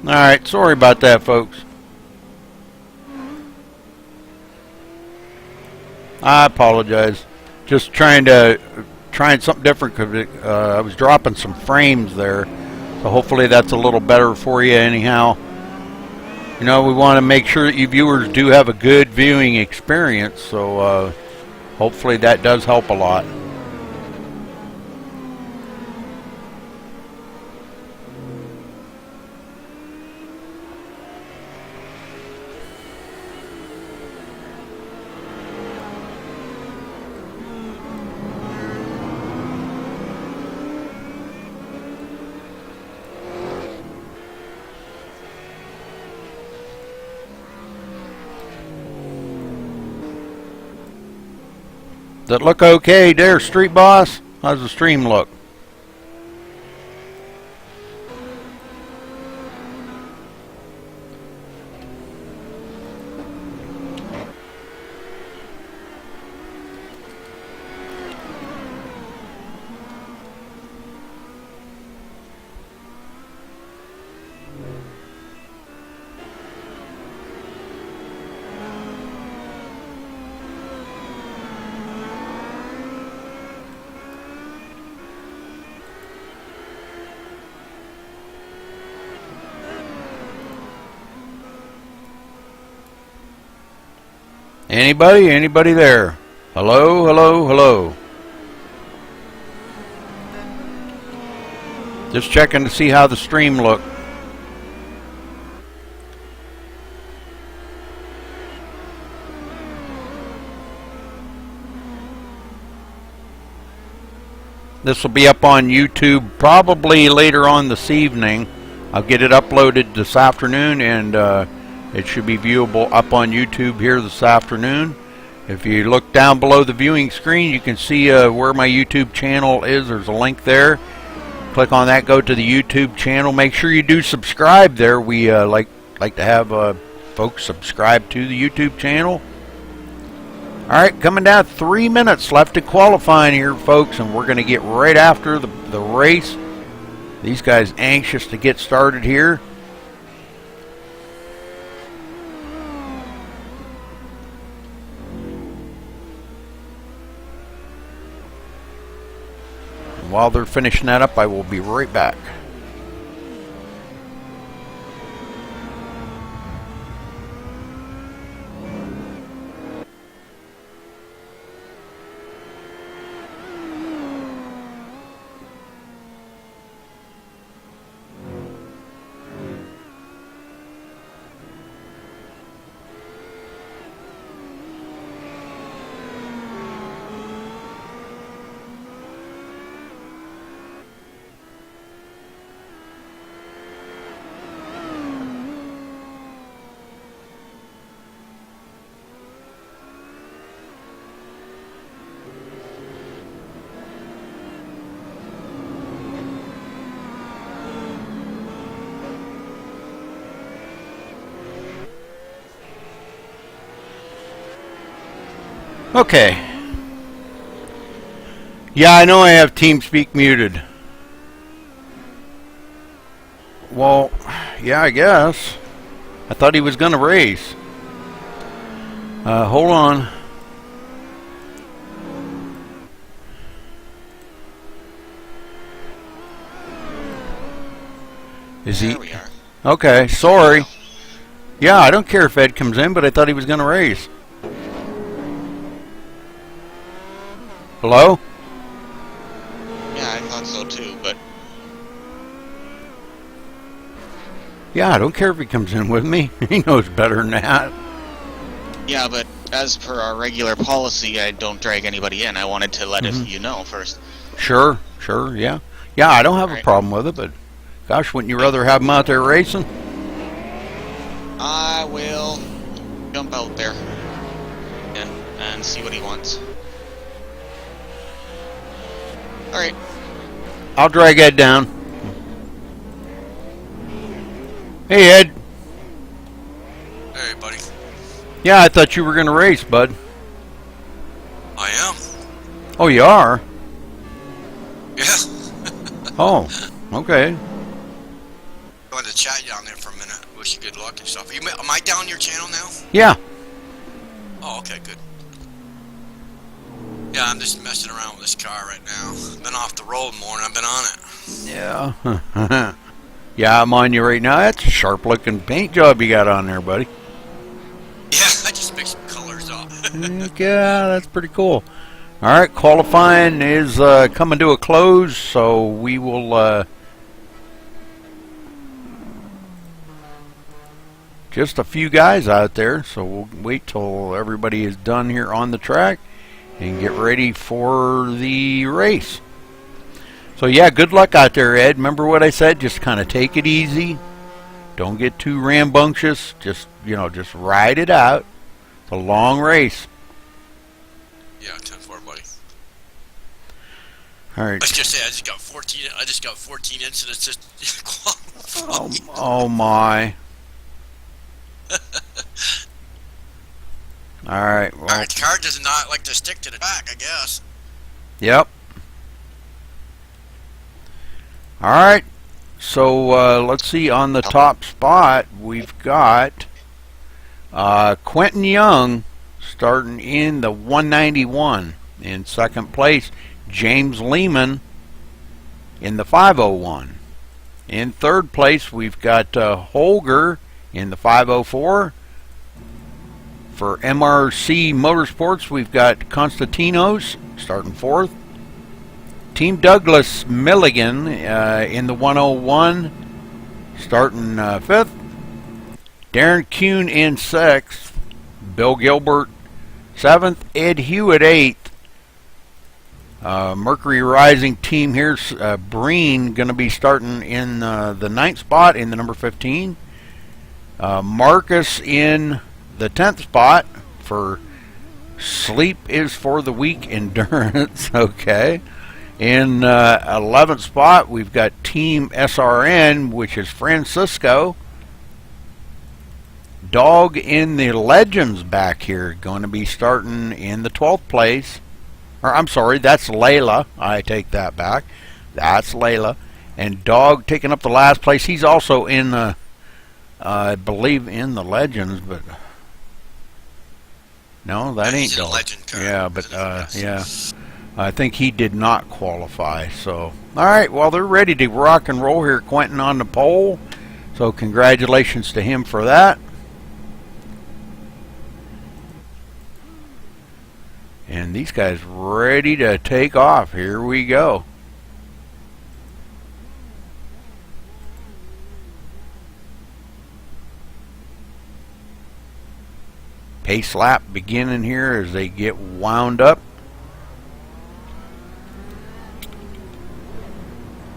Alright, sorry about that, folks. I apologize. Just trying something different because I was dropping some frames there. So hopefully that's a little better for you anyhow. You know, we want to make sure that you viewers do have a good viewing experience, so hopefully that does help a lot. Does it look okay there, Street Boss? How's the stream look? Anybody? Anybody there? Hello, hello, hello. Just checking to see how the stream looked. This will be up on YouTube probably later on this evening. I'll get it uploaded this afternoon, and it should be viewable up on YouTube here this afternoon. If you look down below the viewing screen, you can see where my YouTube channel is. There's a link there. Click on that, go to the YouTube channel. Make sure you do subscribe there. We like to have folks subscribe to the YouTube channel. Alright, coming down 3 minutes left to qualifying here, folks, and we're going to get right after the race. These guys anxious to get started here. While they're finishing that up, I will be right back. Okay. Yeah, I know I have TeamSpeak muted. Well, yeah, I guess. I thought he was going to race. Hold on. Is he? There we are. Okay, sorry. Yeah, I don't care if Ed comes in, but I thought he was going to race. Hello? Yeah, I thought so too, but... Yeah, I don't care if he comes in with me. He knows better than that. Yeah, but as per our regular policy, I don't drag anybody in. I wanted to let you know first. Sure, yeah. Yeah, I don't have a problem with it, but... Gosh, wouldn't you rather have him out there racing? I will jump out there and see what he wants. Alright. I'll drag Ed down. Hey, Ed. Hey, buddy. Yeah, I thought you were going to race, bud. I am. Oh, you are? Yeah. Oh, okay. I wanted to chat you down there for a minute. Wish you good luck and stuff. Am I down your channel now? Yeah. Oh, okay, good. Yeah, I'm just messing around with this car right now. Been off the road more than I've been on it. Yeah. Yeah, I'm on you right now. That's a sharp looking paint job you got on there, buddy. Yeah, I just mixed some colors up. Yeah, that's pretty cool. Alright, qualifying is coming to a close, so we will just a few guys out there, so we'll wait till everybody is done here on the track and get ready for the race. So yeah, good luck out there, Ed. Remember what I said? Just kind of take it easy. Don't get too rambunctious. Just, you know, just ride it out. It's a long race. Yeah, 10-4, buddy. All right. Let's just say I just got 14 incidents just qualified. Oh my. All right. Well, Alright, the car does not like to stick to the back, I guess. yep. All right. So let's see. On the top spot, we've got Quentin Young starting in the 191. In second place, James Lehman in the 501. In third place, we've got Holger in the 504. For MRC Motorsports, we've got Constantinos starting fourth. Team Douglas Milligan in the 101, starting fifth. Darren Kuhn in sixth. Bill Gilbert seventh. Ed Hewitt eighth. Mercury Rising team here, Breen, going to be starting in the ninth spot in the number 15. Marcus in the 10th spot for Sleep is for the Weak Endurance. Okay. In 11th spot, we've got Team SRN, which is Francisco. Dog in the Legends back here, going to be starting in the 12th place. Or I'm sorry, that's Layla. I take that back. That's Layla. And Dog taking up the last place. He's also in the, I believe, in the Legends, but no, that ain't Dog. Legend car. Yeah, but yeah. I think he did not qualify. So, all right, well, they're ready to rock and roll here. Quentin on the pole. So, congratulations to him for that. And these guys ready to take off. Here we go. Pace lap beginning here as they get wound up.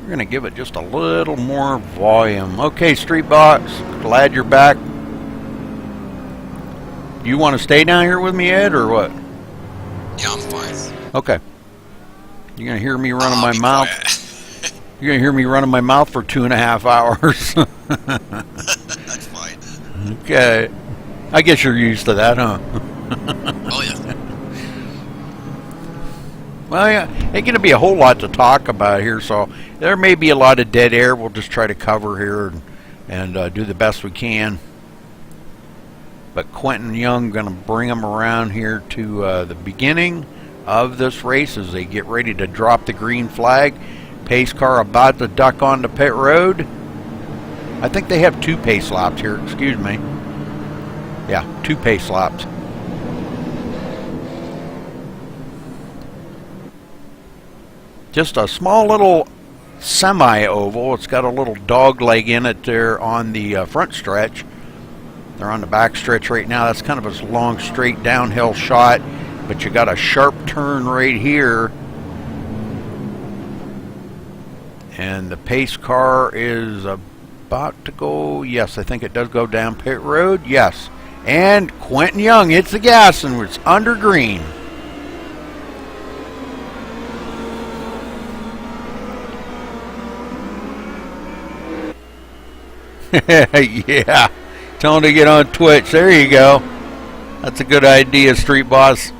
We're going to give it just a little more volume. Okay, Street Box, glad you're back. Do you want to stay down here with me, Ed, or what? Yeah, I'm fine. Okay. You're going to hear me running my mouth. Quiet. You're going to hear me running my mouth for 2.5 hours. That's fine. Okay. I guess you're used to that, huh? Oh, yeah. Well, yeah, ain't going to be a whole lot to talk about here, so there may be a lot of dead air. We'll just try to cover here and do the best we can. But Quentin Young going to bring them around here to the beginning of this race as they get ready to drop the green flag. Pace car about to duck onto pit road. I think they have 2 pace laps here, excuse me. Yeah, 2 pace laps. Just a small little semi-oval. It's got a little dog leg in it there on the front stretch. They're on the back stretch right now. That's kind of a long, straight downhill shot, but you got a sharp turn right here. And the pace car is about to go, yes, I think it does go down pit road, yes. And Quentin Young hits the gas and it's under green. Yeah, tell him to get on Twitch. There you go. That's a good idea, Street Boss.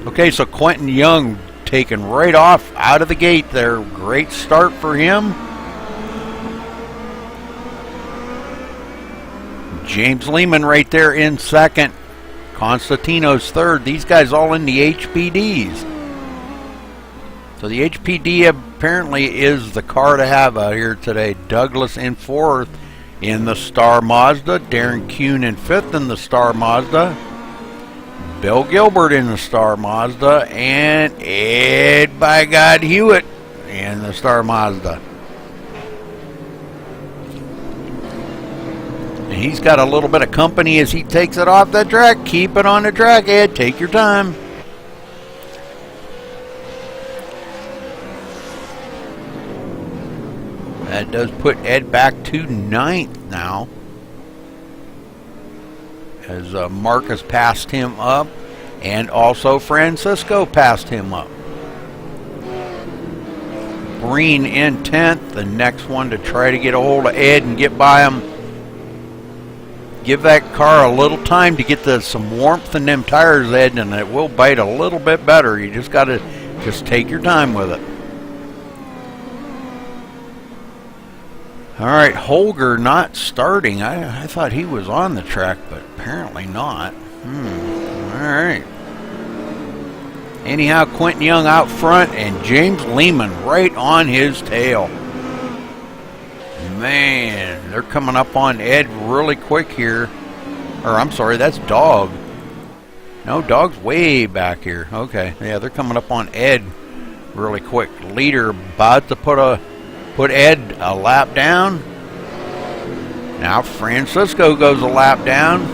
Okay, so Quentin Young taken right off out of the gate there. Great start for him. James Lehman right there in second. Constantino's third. These guys all in the HPDs. So the HPD apparently is the car to have out here today. Douglas in fourth in the Star Mazda. Darren Kuhn in fifth in the Star Mazda. Bill Gilbert in the Star Mazda. And Ed by God Hewitt in the Star Mazda. And he's got a little bit of company as he takes it off the track. Keep it on the track, Ed. Take your time. That does put Ed back to ninth now, as Marcus passed him up, and also Francisco passed him up. Breen in 10th, the next one to try to get a hold of Ed and get by him. Give that car a little time to get some warmth in them tires, Ed, and it will bite a little bit better. You just got to take your time with it. All right, Holger not starting. I thought he was on the track, but apparently not. All right. Anyhow, Quentin Young out front and James Lehman right on his tail. Man, they're coming up on Ed really quick here. Or I'm sorry, that's Dog. No, Dog's way back here. Okay, yeah, they're coming up on Ed really quick. Leader about to put Ed a lap down. Now Francisco goes a lap down.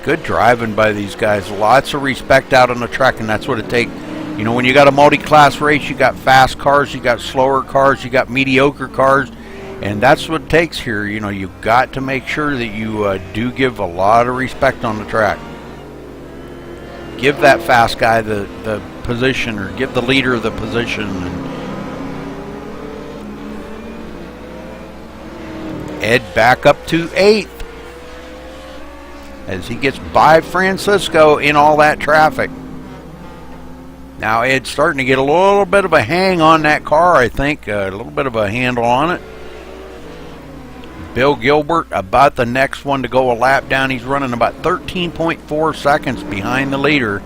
Good driving by these guys. Lots of respect out on the track, and that's what it takes. You know, when you got a multi-class race, you got fast cars, you got slower cars, you got mediocre cars, and that's what it takes here. You know, you've got to make sure that you do give a lot of respect on the track. Give that fast guy the position, or give the leader the position. Ed back up to 8th as he gets by Francisco in all that traffic. Now Ed's starting to get a little bit of a hang on that car, I think, a little bit of a handle on it. Bill Gilbert about the next one to go a lap down. He's running about 13.4 seconds behind the leader.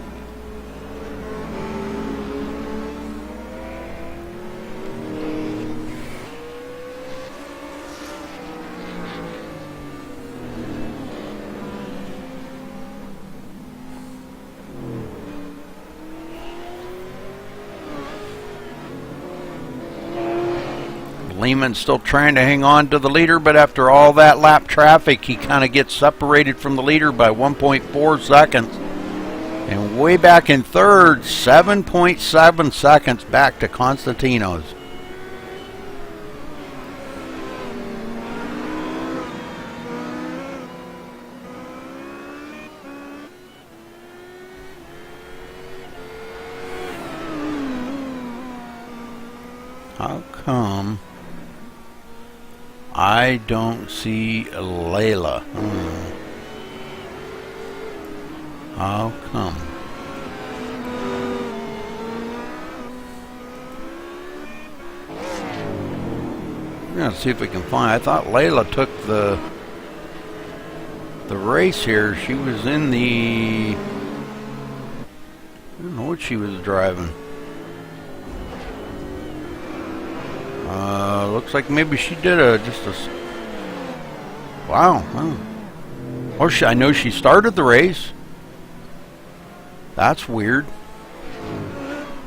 Lehman's still trying to hang on to the leader, but after all that lap traffic, he kind of gets separated from the leader by 1.4 seconds. And way back in third, 7.7 seconds back to Constantino's. How come I don't see Layla? How come? We're gonna see if we can find. I thought Layla took the race here. She was in the. I don't know what she was driving. Looks like maybe she did just a. Wow. Oh, I know she started the race. That's weird.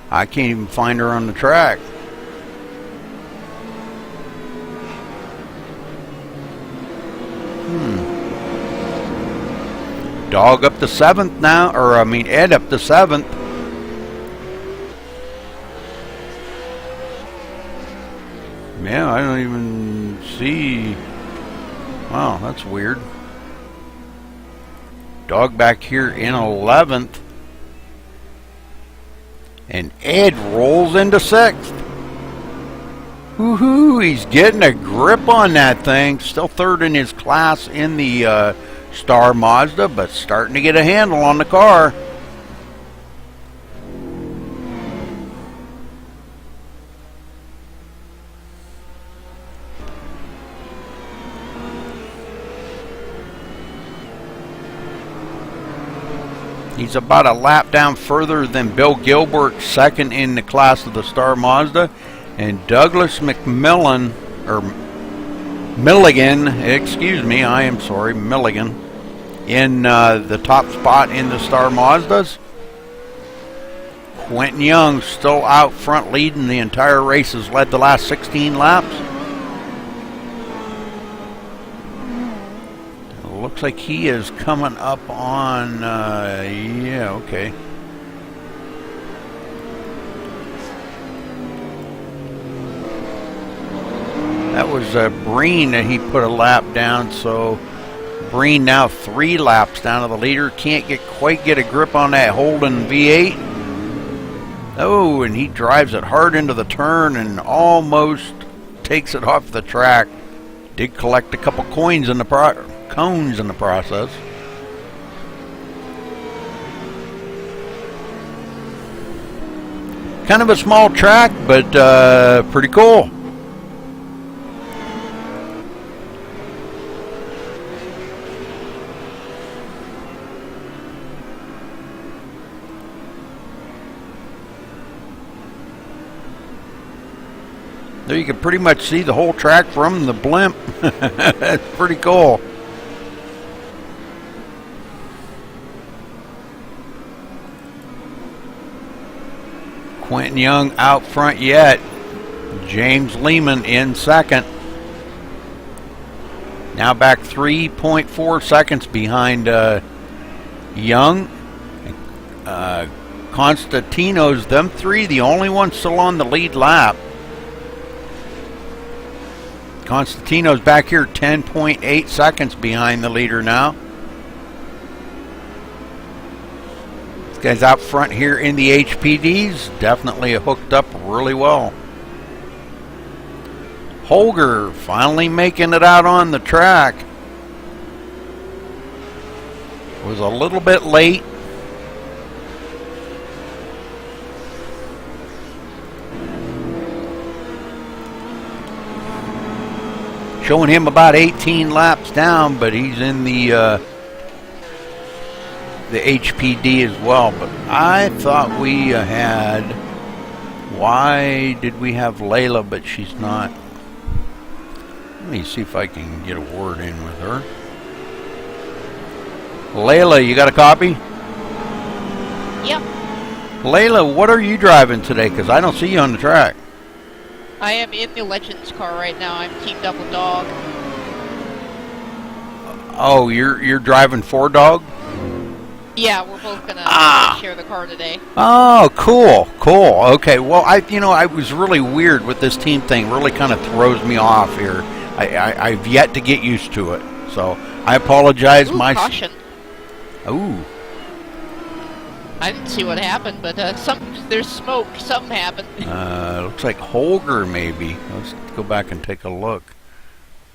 I can't even find her on the track. Dog up to 7th now, or I mean Ed up to 7th. Yeah, I don't even see. Wow, that's weird. Dog back here in 11th. And Ed rolls into 6th. Woohoo, he's getting a grip on that thing. Still third in his class in the Star Mazda, but starting to get a handle on the car. He's about a lap down further than Bill Gilbert, second in the class of the Star Mazda, and Douglas McMillan, or Milligan, excuse me, I am sorry, Milligan, in the top spot in the Star Mazdas. Quentin Young still out front leading the entire race, has led the last 16 laps. Looks like he is coming up on, yeah, okay. That was Breen that he put a lap down, so Breen now 3 laps down to the leader. Can't quite get a grip on that Holden V8. Oh, and he drives it hard into the turn and almost takes it off the track. Did collect a couple cones in the process. Kind of a small track, but pretty cool. There you can pretty much see the whole track from the blimp. That's pretty cool. Quentin Young out front yet. James Lehman in second. Now back 3.4 seconds behind Young. Constantino's, them three, the only ones still on the lead lap. Constantino's back here 10.8 seconds behind the leader now. This guy's out front here in the HPDs. Definitely hooked up really well. Holger finally making it out on the track. Was a little bit late. Showing him about 18 laps down, but he's in the HPD as well. But I thought we had. Why did we have Layla, but she's not? Let me see if I can get a word in with her. Layla, you got a copy? Yep. Layla, what are you driving today? Because I don't see you on the track. I am in the Legends car right now. I'm teamed up with Dog. Oh, you're driving for Dog? Yeah, we're both gonna share the car today. Oh, cool. Okay, well, I was really weird with this team thing. Really kind of throws me off here. I've yet to get used to it, so I apologize. Ooh, caution. Ooh. I didn't see what happened, but there's smoke. Something happened. Looks like Holger, maybe. Let's go back and take a look.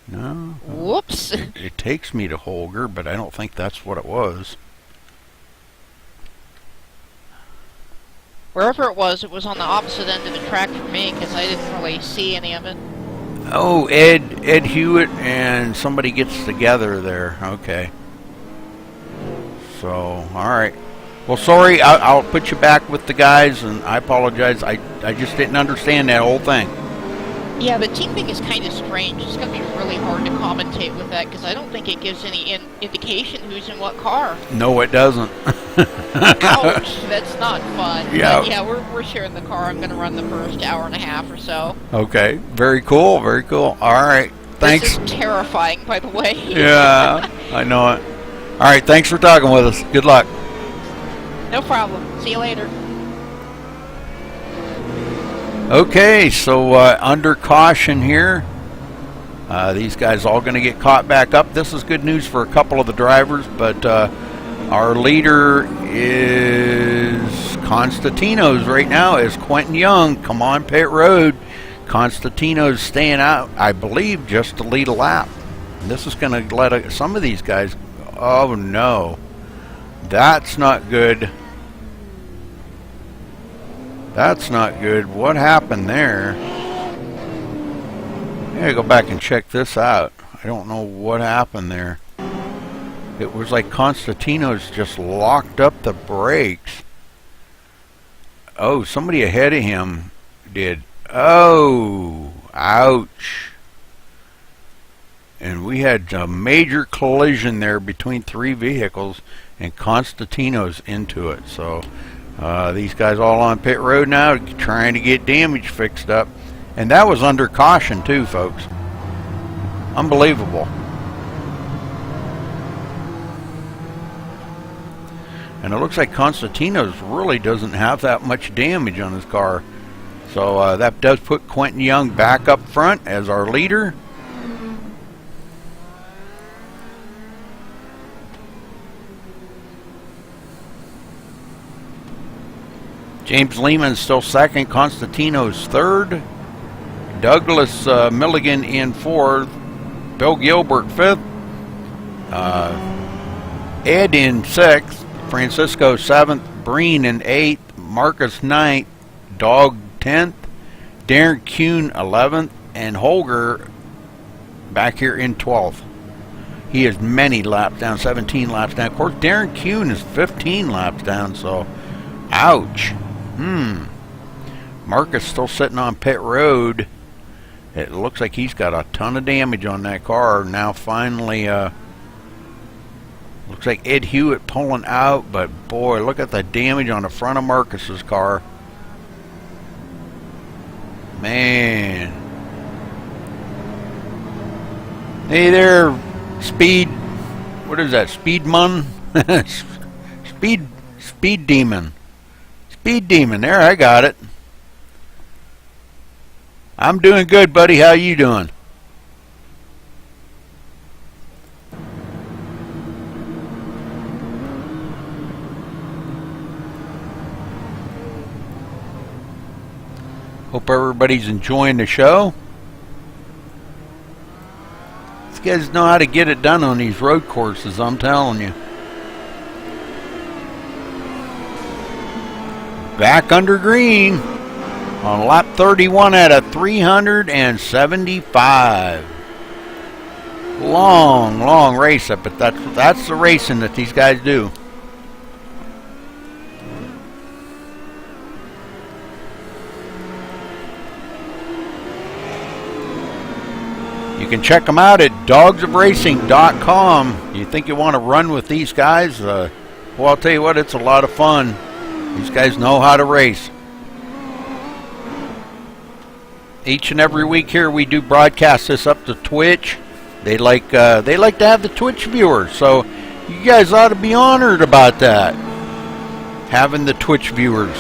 No. Whoops. It takes me to Holger, but I don't think that's what it was. Wherever it was on the opposite end of the track for me, because I didn't really see any of it. Oh, Ed Hewitt and somebody gets together there. Okay. So, all right. Well, sorry, I'll put you back with the guys, and I apologize. I just didn't understand that whole thing. Yeah, the team thing is kind of strange. It's going to be really hard to commentate with that, because I don't think it gives any indication who's in what car. No, it doesn't. Ouch, that's not fun. Yeah. But yeah, we're sharing the car. I'm going to run the first hour and a half or so. Okay, very cool. All right, thanks. This is terrifying, by the way. Yeah, I know it. All right, thanks for talking with us. Good luck. No problem. See you later. Okay, so under caution here. These guys all going to get caught back up. This is good news for a couple of the drivers, but our leader is Constantino's right now is Quentin Young. Come on, pit road. Constantino's staying out, I believe, just to lead a lap. And this is going to let some of these guys Oh no. That's not good. That's not good. What happened there? I gotta go back and check this out. I don't know what happened there. It was like Constantino's just locked up the brakes. Oh, somebody ahead of him did. Oh, ouch. And we had a major collision there between three vehicles, and Constantino's into it. So these guys all on pit road now trying to get damage fixed up. And that was under caution too, folks. Unbelievable. And it looks like Constantino's really doesn't have that much damage on his car. So that does put Quentin Young back up front as our leader. James Lehman's still second. Constantino's third. Douglas Milligan in fourth. Bill Gilbert fifth. Ed in sixth. Francisco 7th, Breen in 8th, Marcus 9th, Dog 10th, Darren Kuhn 11th, and Holger back here in 12th. He is many laps down, 17 laps down. Of course, Darren Kuhn is 15 laps down, so ouch. Marcus still sitting on pit road. It looks like he's got a ton of damage on that car. Now finally, looks like Ed Hewitt pulling out, but boy, look at the damage on the front of Marcus's car. Man. Hey there, Speed. What is that? Speedman? Speed Demon. Speed Demon. There, I got it. I'm doing good, buddy. How you doing? Hope everybody's enjoying the show. These guys know how to get it done on these road courses, I'm telling you. Back under green on lap 31 out of 375. Long race, but that's the racing that these guys do. You can check them out at dogsofracing.com. You think you want to run with these guys? Well, I'll tell you what, it's a lot of fun. These guys know how to race. Each and every week here we do broadcast this up to Twitch. They like to have the Twitch viewers, so you guys ought to be honored about that. Having the Twitch viewers.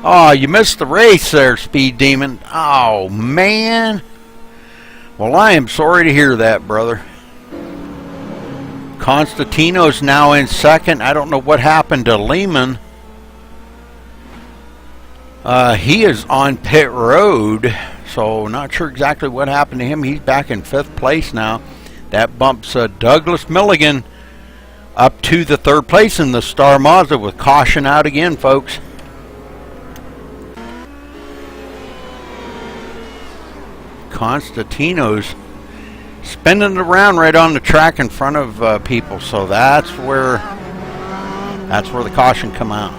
Oh, you missed the race there, Speed Demon. Oh, man. Well, I am sorry to hear that, brother. Constantino's now in second. I don't know what happened to Lehman. He is on pit road, so not sure exactly what happened to him. He's back in 5th place now. That bumps Douglas Milligan up to the 3rd place in the Star Mazda with caution out again, folks. Constantino's spinning around right on the track in front of people, so that's where the caution come out.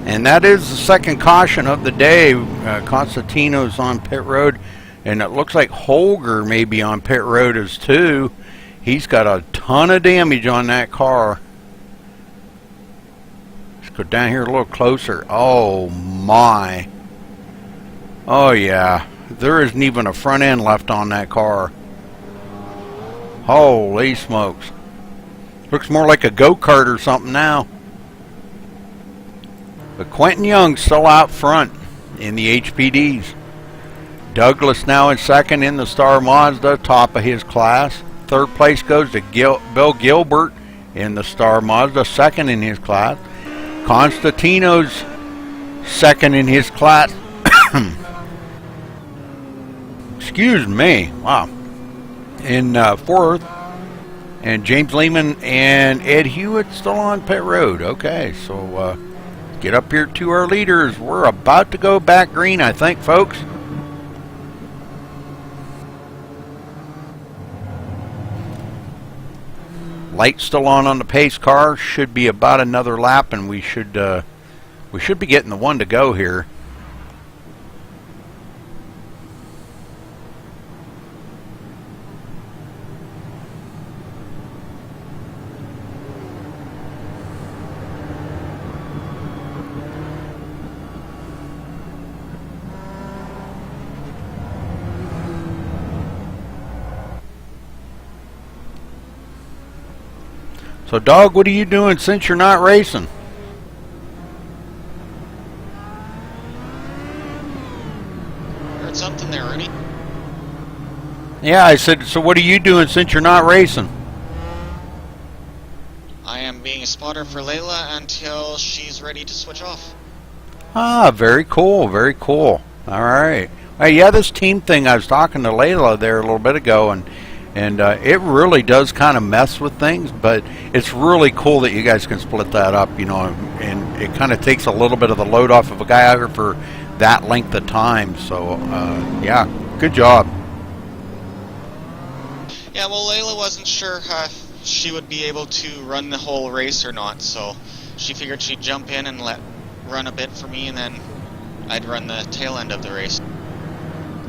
And that is the second caution of the day. Constantino's on pit road, and it looks like Holger may be on pit road as too. He's got a ton of damage on that car. Let's go down here a little closer. Oh my. Oh yeah. There isn't even a front end left on that car. Holy smokes. Looks more like a go-kart or something now. But Quentin Young's still out front in the HPDs. Douglas now in second in the Star Mazda, top of his class. Third place goes to Bill Gilbert in the Star Mazda, second in his class. Constantino's second in his class. Excuse me. Wow. In fourth. And James Lehman and Ed Hewitt still on pit road. Okay, so get up here to our leaders. We're about to go back green, I think, folks. Light still on the pace car. Should be about another lap, and we should be getting the one to go here. So, Dog, what are you doing since you're not racing? Heard something there, Ernie. Yeah, I said, so what are you doing since you're not racing? I am being a spotter for Layla until she's ready to switch off. Ah, very cool, very cool. All right. Hey, yeah, this team thing, I was talking to Layla there a little bit ago, and it really does kind of mess with things, but it's really cool that you guys can split that up, you know, and it kind of takes a little bit of the load off of a guy out here for that length of time. So, yeah, good job. Yeah, well, Layla wasn't sure if she would be able to run the whole race or not, so she figured she'd jump in and run a bit for me, and then I'd run the tail end of the race.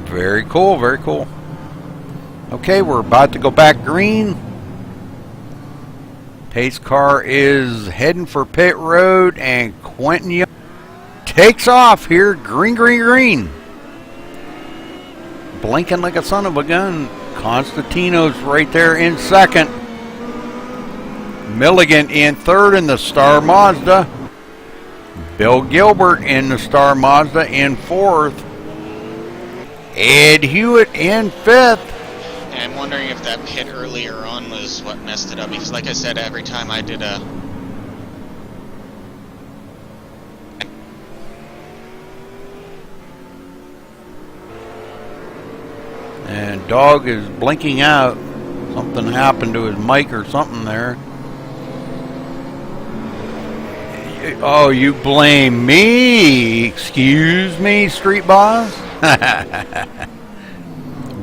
Very cool, very cool. Okay, we're about to go back green. Pace car is heading for pit road, and Quentin Young takes off here. Green, green, green. Blinking like a son of a gun. Constantino's right there in second. Milligan in third in the Star Mazda. Bill Gilbert in the Star Mazda in fourth. Ed Hewitt in fifth. I'm wondering if that pit earlier on was what messed it up, because like I said, every time I did a... And Dog is blinking out. Something happened to his mic or something there. Oh, you blame me? Excuse me, Street Boss?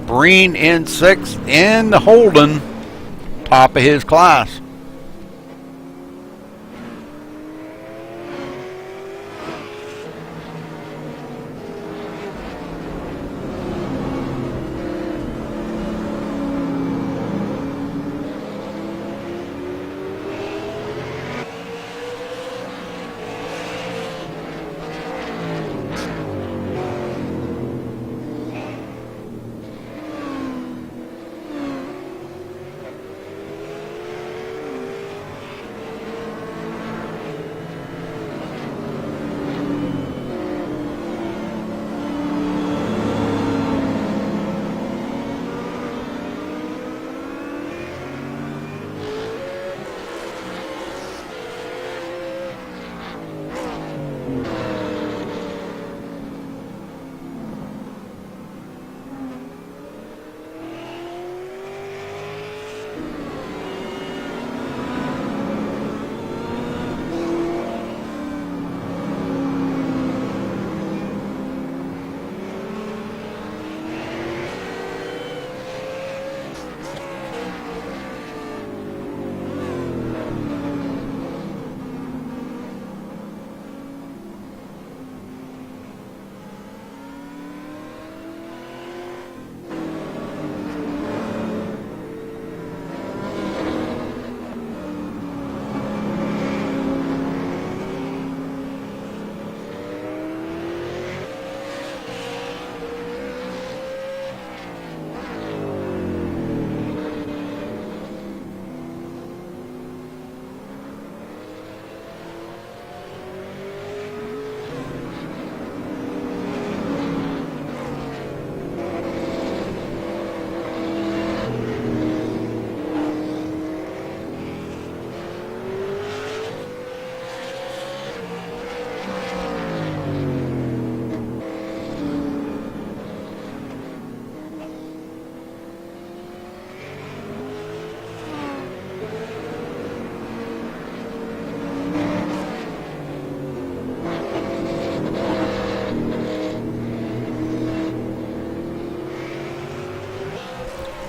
Breen in sixth in the Holden, top of his class.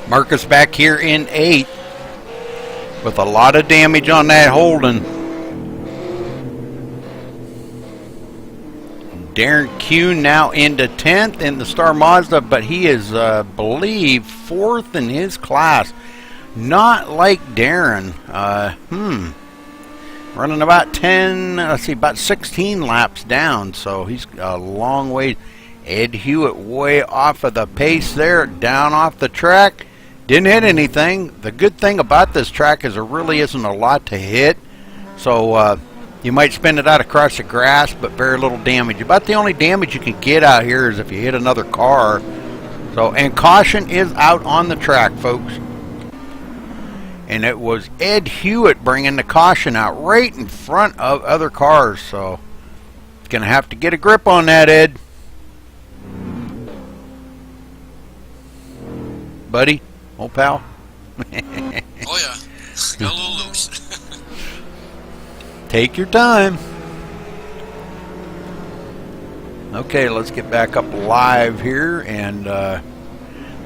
Marcus back here in 8th with a lot of damage on that Holden. Darren Kuhn now into 10th in the Star Mazda, but he is, believe, 4th in his class. Not like Darren. Running about 16 laps down, so he's a long way. Ed Hewitt way off of the pace there, down off the track. Didn't hit anything. The good thing about this track is there really isn't a lot to hit, so you might spin it out across the grass, but very little damage. About the only damage you can get out here is if you hit another car. So, and caution is out on the track, folks. And it was Ed Hewitt bringing the caution out right in front of other cars. So, it's going to have to get a grip on that, Ed. Buddy, old pal. Oh yeah, got a little loose. Take your time. Okay, let's get back up live here, and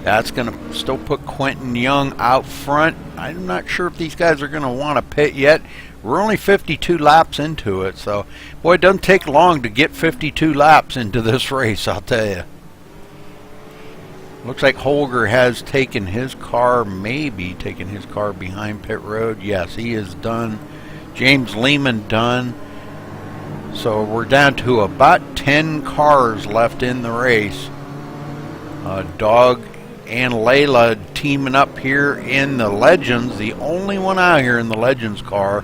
that's going to still put Quentin Young out front. I'm not sure if these guys are going to want to pit yet. We're only 52 laps into it, so boy, it doesn't take long to get 52 laps into this race, I'll tell you. Looks like Holger has taken his car, maybe taken his car behind pit road. Yes, he is done. James Lehman done. So we're down to about 10 cars left in the race. Dog and Layla teaming up here in the Legends, the only one out here in the Legends car.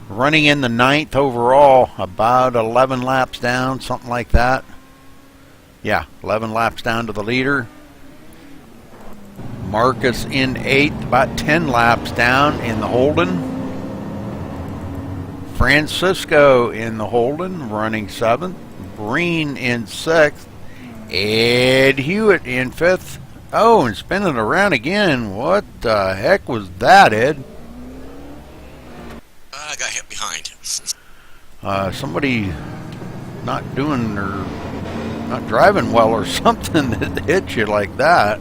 Running in the 9th overall, about 11 laps down, something like that. Yeah, 11 laps down to the leader. Marcus in 8th, about 10 laps down in the Holden. Francisco in the Holden, running 7th. Breen in 6th. Ed Hewitt in 5th. Oh, and spinning around again. What the heck was that, Ed? I got hit behind. Somebody not doing or not driving well or something that hit you like that.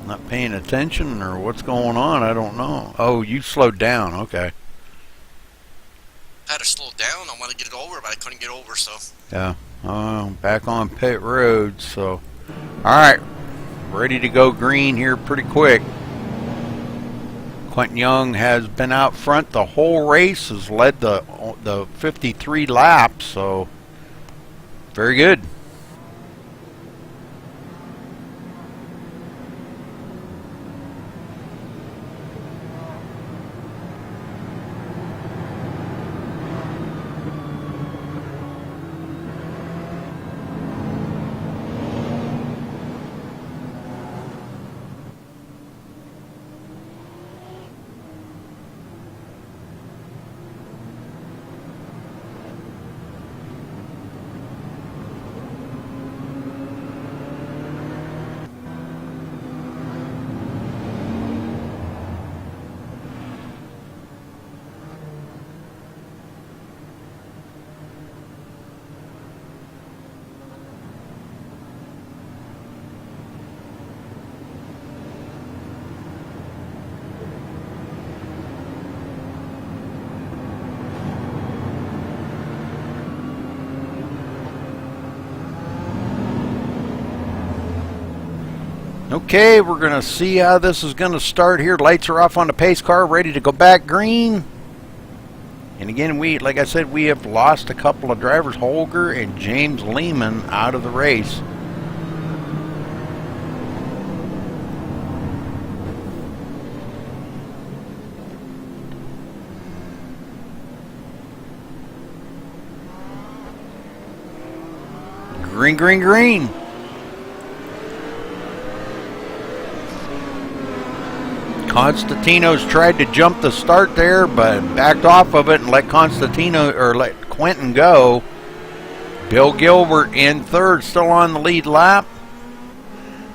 Not paying attention or what's going on, I don't know. Oh, you slowed down, okay. I had to slow down, I wanted to get it over, but I couldn't get over, so. Yeah, back on pit road, so. Alright, ready to go green here pretty quick. Quentin Young has been out front the whole race, has led the 53 laps, so very good. Okay, we're going to see how this is going to start here. Lights are off on the pace car, ready to go back green. And again, like I said, we have lost a couple of drivers, Holger and James Lehman, out of the race. Green, green, green. Constantino's tried to jump the start there, but backed off of it and let Quentin go. Bill Gilbert in 3rd, still on the lead lap.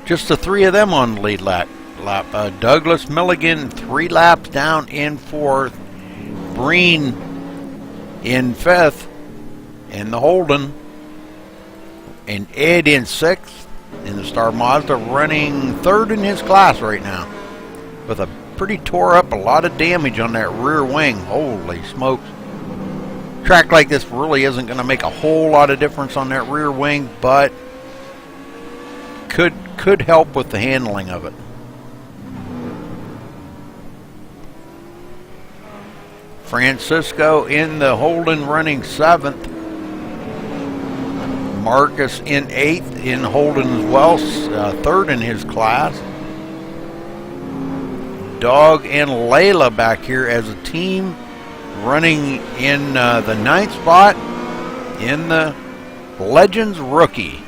Just the 3 of them on the lead lap. Douglas Milligan 3 laps down in 4th. Breen in 5th in the Holden. And Ed in 6th. in the Star Mazda, running third in his class right now. With a pretty tore up, a lot of damage on that rear wing. Holy smokes. Track like this really isn't going to make a whole lot of difference on that rear wing, but could help with the handling of it. Francisco in the Holden running 7th. Marcus in 8th in Holden as well, 3rd in his class. Dog and Layla back here as a team, running in the 9th spot in the Legends Rookie.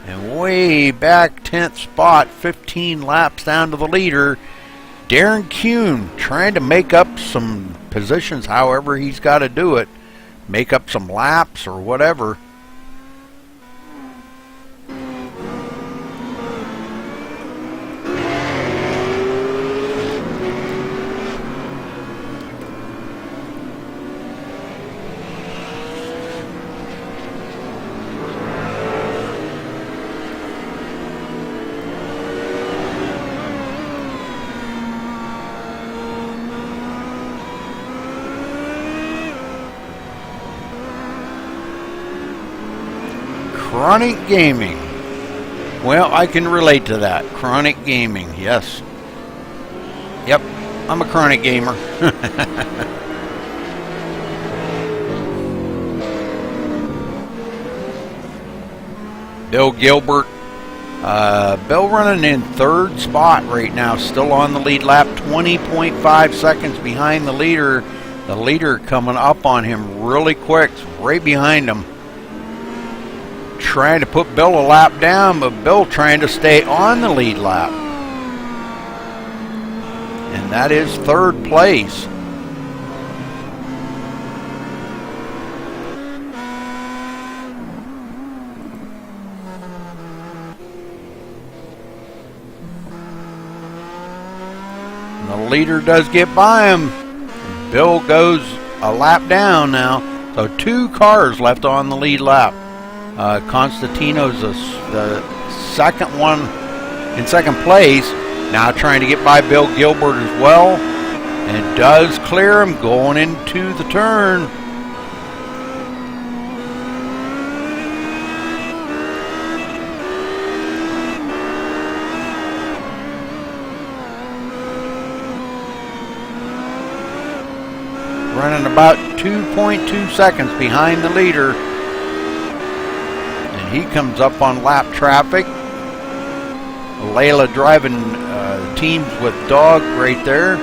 And way back 10th spot, 15 laps down to the leader, Darren Kuhn, trying to make up some positions however he's got to do it. Make up some laps or whatever. Chronic Gaming. Well, I can relate to that. Chronic Gaming, yes. Yep, I'm a chronic gamer. Bill Gilbert. Bill running in 3rd spot right now, still on the lead lap, 20.5 seconds behind the leader. The leader coming up on him really quick, right behind him. Trying to put Bill a lap down, but Bill trying to stay on the lead lap. And that is 3rd place. And the leader does get by him. Bill goes a lap down now. So 2 cars left on the lead lap. Constantino's the second one in 2nd place. Now trying to get by Bill Gilbert as well. And does clear him going into the turn. Running about 2.2 seconds behind the leader. He comes up on lap traffic. Layla driving teams with Dog right there.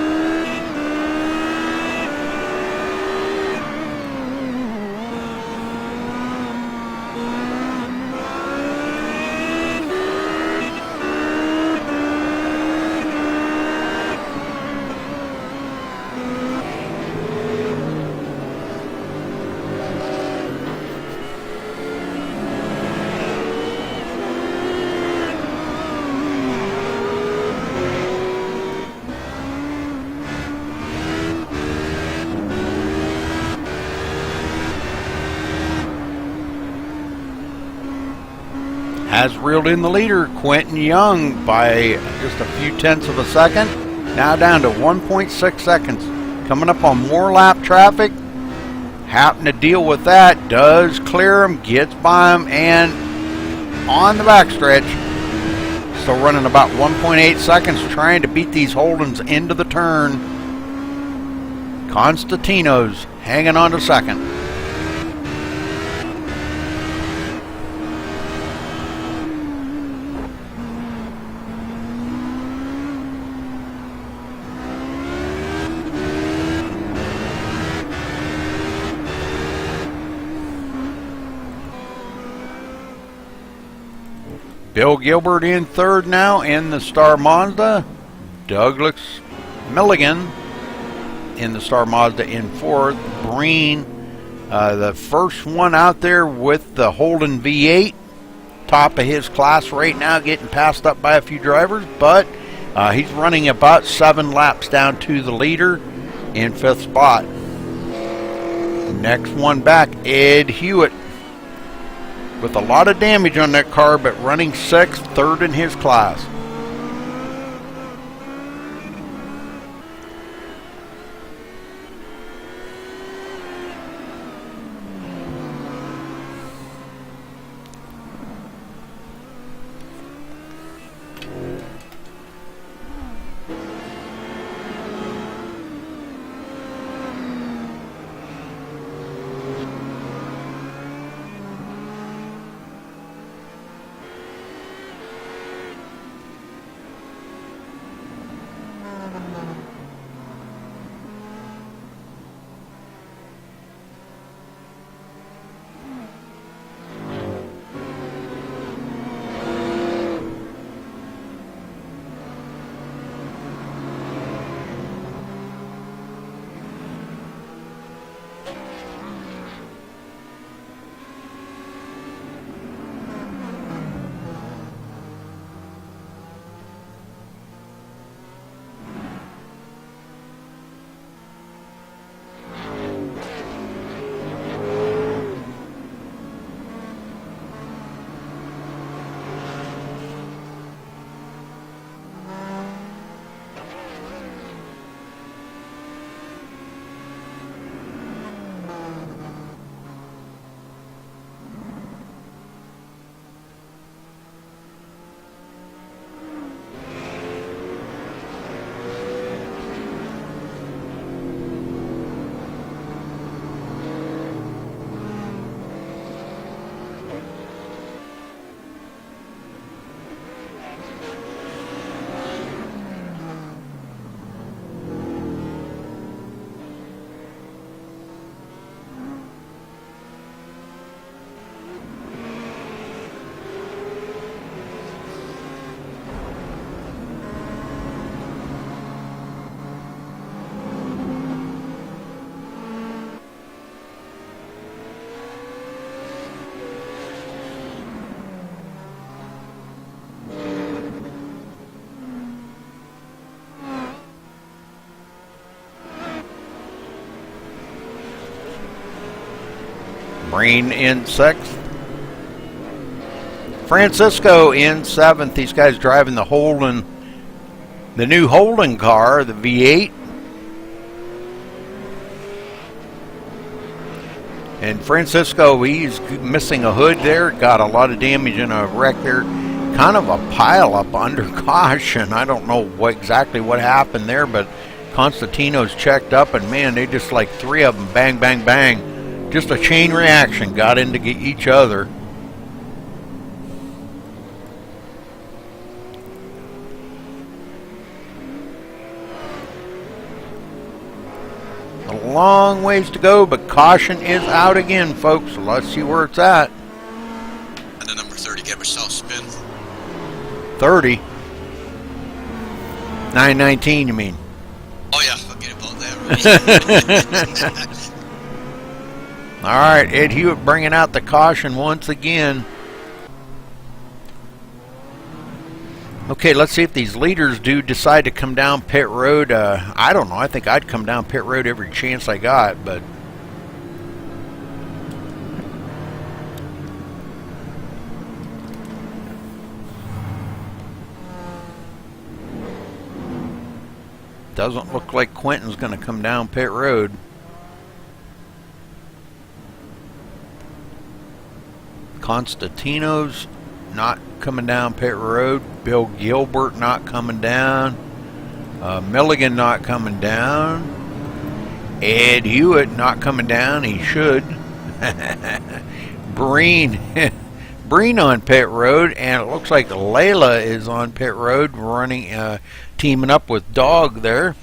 Has reeled in the leader, Quentin Young, by just a few tenths of a second. Now down to 1.6 seconds. Coming up on more lap traffic. Having to deal with that. Does clear him, gets by him, and on the backstretch. Still running about 1.8 seconds, trying to beat these Holdens into the turn. Constantino's hanging on to 2nd. Bill Gilbert in 3rd now in the Star Mazda. Douglas Milligan in the Star Mazda in 4th. Breen, the first one out there with the Holden V8. Top of his class right now, getting passed up by a few drivers, but he's running about 7 laps down to the leader in 5th spot. Next one back, Ed Hewitt with a lot of damage on that car, but running 6th, 3rd in his class. Breen in 6th. Francisco in 7th. These guys driving the Holden, the new Holden car, the V8. And Francisco, he's missing a hood there. Got a lot of damage in a wreck there. Kind of a pile up under caution. I don't know exactly what happened there, but Constantino's checked up, and man, they just like 3 of them, bang, bang, bang. Just a chain reaction, got into each other. A long ways to go, but caution is out again, folks. So let's see where it's at. And the number 30 get myself spin. 30? 919, you mean? Oh yeah, forget about that. Right? All right, Ed Hewitt bringing out the caution once again. Okay, let's see if these leaders do decide to come down pit road. I don't know. I think I'd come down pit road every chance I got, but doesn't look like Quentin's going to come down pit road. Constantino's not coming down pit road. Bill Gilbert not coming down. Milligan not coming down. Ed Hewitt not coming down. He should. Breen on pit road, and it looks like Layla is on pit road, running, teaming up with Dog there.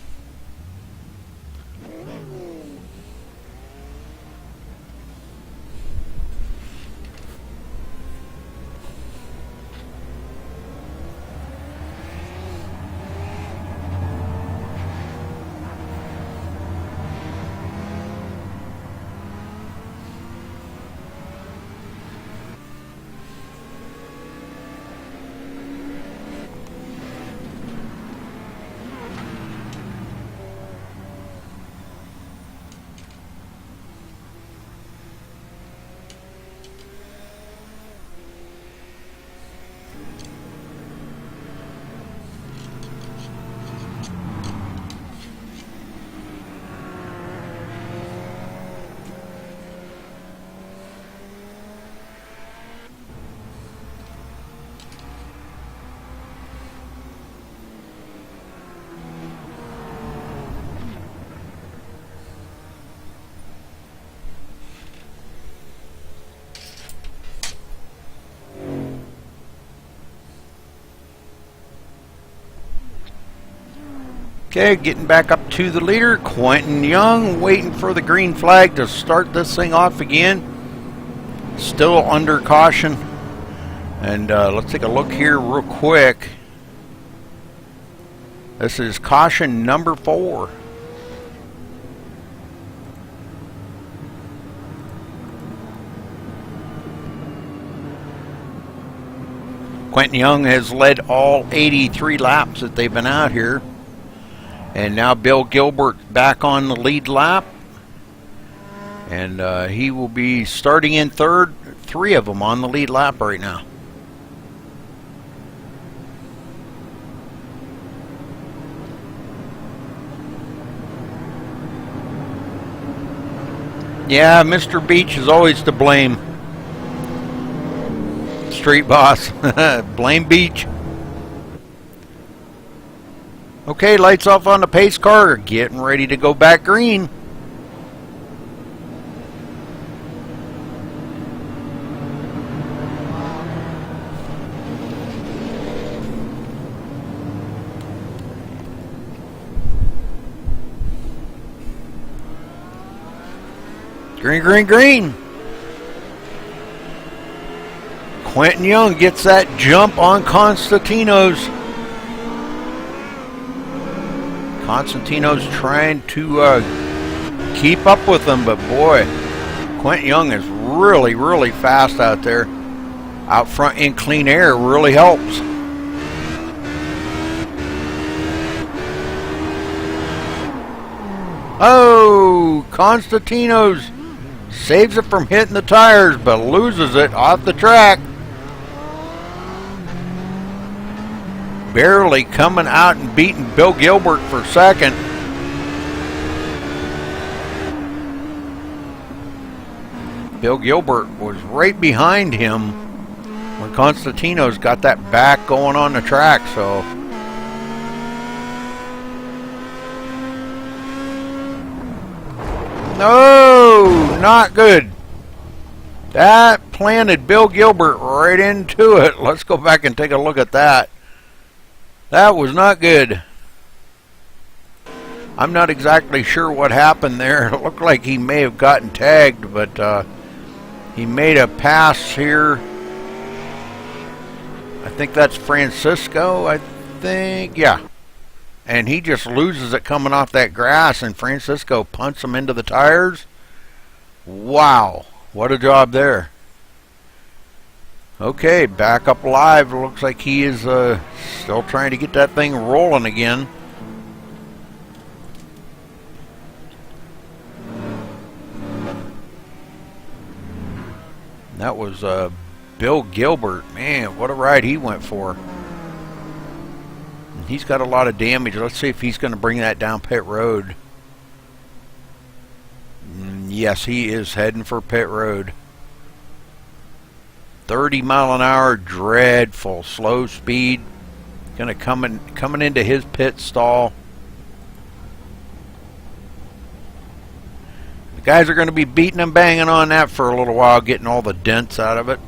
Okay, getting back up to the leader, Quentin Young, waiting for the green flag to start this thing off again. Still under caution. And let's take a look here real quick. This is caution number 4. Quentin Young has led all 83 laps that they've been out here. And now Bill Gilbert back on the lead lap. And he will be starting in third. 3 of them on the lead lap right now. Yeah, Mr. Beach is always to blame. Street boss. Blame Beach. Okay, lights off on the pace car. Getting ready to go back green. Green, green, green. Quentin Young gets that jump on Constantino's. Constantino's trying to keep up with them, but boy, Quentin Young is really, really fast out there. Out front in clean air really helps. Oh, Constantino's saves it from hitting the tires, but loses it off the track. Barely coming out and beating Bill Gilbert for second. Bill Gilbert was right behind him when Constantino's got that back going on the track, so. No, not good. That planted Bill Gilbert right into it. Let's go back and take a look at that. That was not good. I'm not exactly sure what happened there. It looked like he may have gotten tagged, but he made a pass here. I think that's Francisco, I think. Yeah. And he just loses it coming off that grass, and Francisco punts him into the tires. Wow. What a job there. Okay, back up live. Looks like he is still trying to get that thing rolling again. That was Bill Gilbert. Man, what a ride he went for. He's got a lot of damage. Let's see if he's going to bring that down pit road. Yes, he is heading for pit road. 30 mile an hour, dreadful slow speed. Gonna coming into his pit stall. The guys are going to be beating and banging on that for a little while, getting all the dents out of it.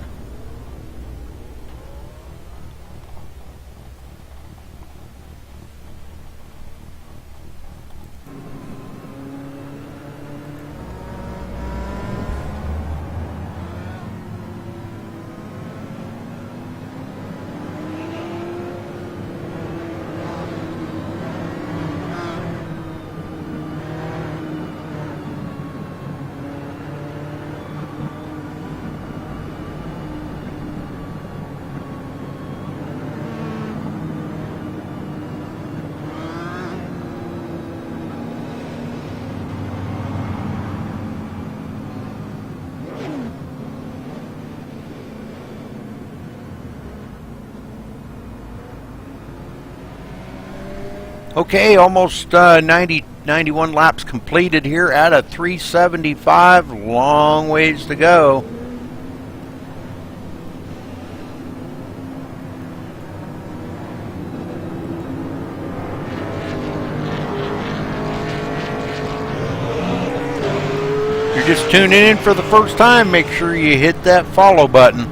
Okay, almost 91 laps completed here at a 375. Long ways to go. If you're just tuning in for the first time, make sure you hit that follow button.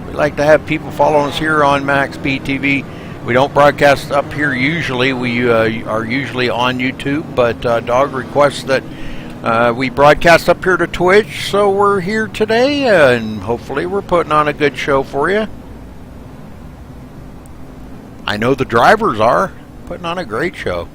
We like to have people following us here on MaxSpeedTV. We don't broadcast up here usually. We are usually on YouTube, but Dog requests that we broadcast up here to Twitch, so we're here today, and hopefully we're putting on a good show for you. I know the drivers are putting on a great show.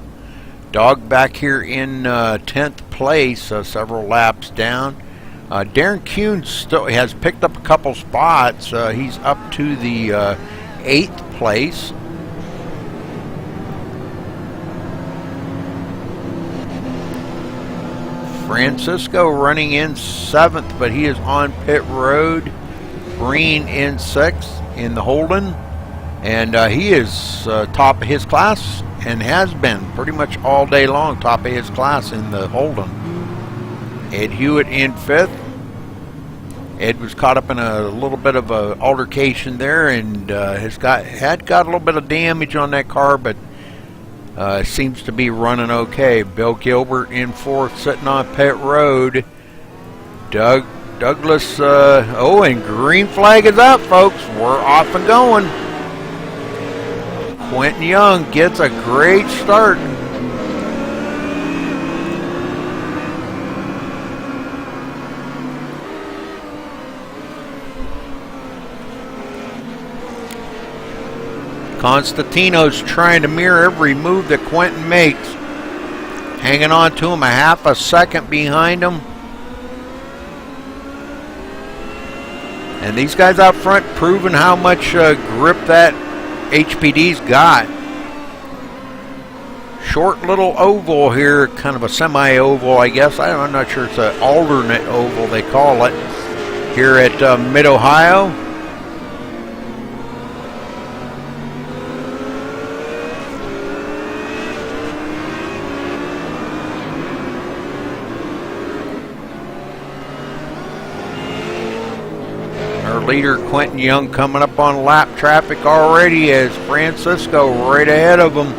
Dog back here in 10th place, several laps down. Darren Kuhn still has picked up a couple spots. He's up to the 8th place. Francisco running in 7th, but he is on pit road. Green in 6th in the Holden, and he is top of his class and has been pretty much all day long top of his class in the Holden. Ed Hewitt in 5th. Ed was caught up in a little bit of a altercation there, and had got a little bit of damage on that car, but seems to be running okay. Bill Gilbert in 4th, sitting on pit road. Douglas, and green flag is up, folks. We're off and going. Quentin Young gets a great start. Constantino's trying to mirror every move that Quentin makes. Hanging on to him a half a second behind him. And these guys out front proving how much grip that HPD's got. Short little oval here, kind of a semi-oval, I guess. I'm not sure, it's an alternate oval they call it here at Mid-Ohio. Leader Quentin Young coming up on lap traffic already, as Francisco right ahead of him.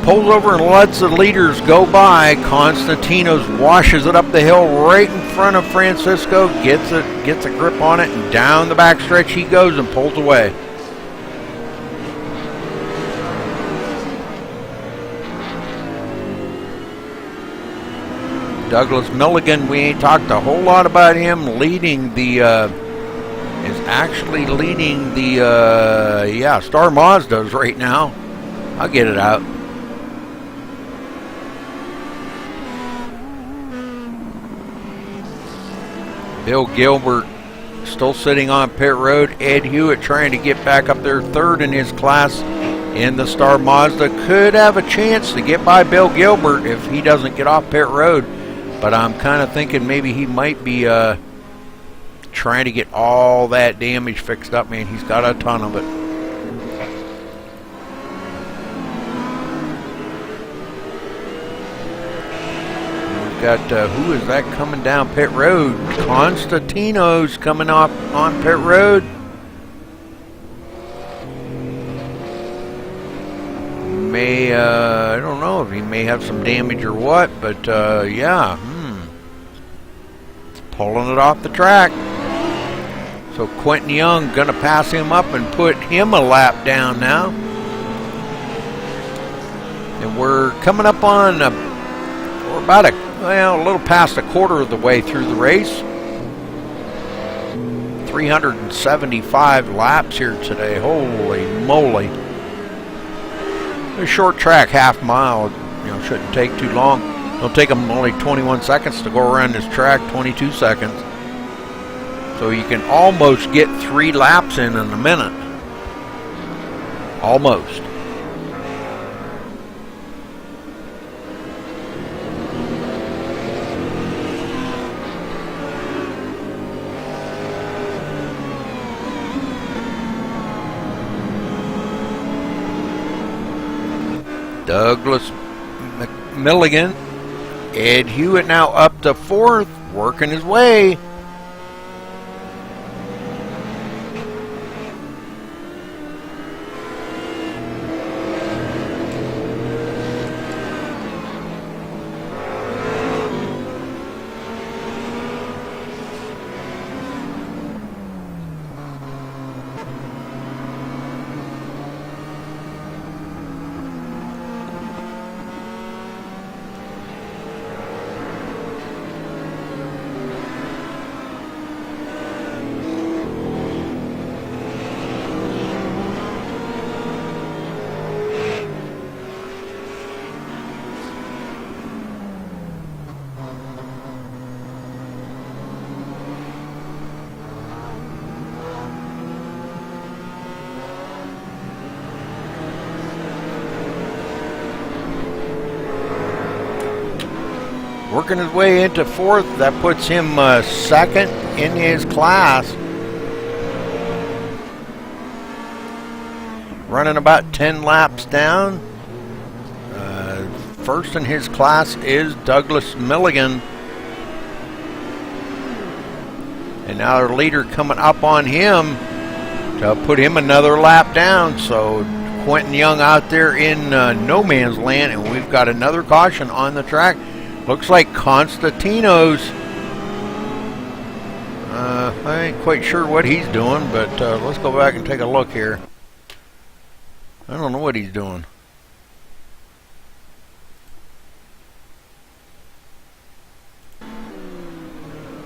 Pulls over and lets the leaders go by. Constantinos washes it up the hill right in front of Francisco, gets a grip on it, and down the backstretch he goes and pulls away. Douglas Milligan, we ain't talked a whole lot about him. Actually leading the Star Mazdas right now. I'll get it out. Bill Gilbert still sitting on pit road. Ed Hewitt trying to get back up there 3rd in his class in the Star Mazda. Could have a chance to get by Bill Gilbert if he doesn't get off pit road. But I'm kind of thinking maybe he might be trying to get all that damage fixed up. Man, he's got a ton of it. We've got, who is that coming down pit road? Constantino's coming off on pit road. I don't know if he may have some damage or what, but yeah. Pulling it off the track. So Quentin Young gonna pass him up and put him a lap down now. And we're coming up on we're about a little past a quarter of the way through the race. 375 laps here today. Holy moly. A short track, half mile, shouldn't take too long. It'll take them only 21 seconds to go around this track, 22 seconds. So you can almost get 3 laps in a minute. Almost. Douglas Milligan. Ed Hewitt now up to 4th, working his way. working his way into 4th. That puts him 2nd in his class. Running about 10 laps down. First in his class is Douglas Milligan. And now our leader coming up on him to put him another lap down. So Quentin Young out there in no man's land, and we've got another caution on the track. Looks like Constantino's. I ain't quite sure what he's doing, but let's go back and take a look here. I don't know what he's doing.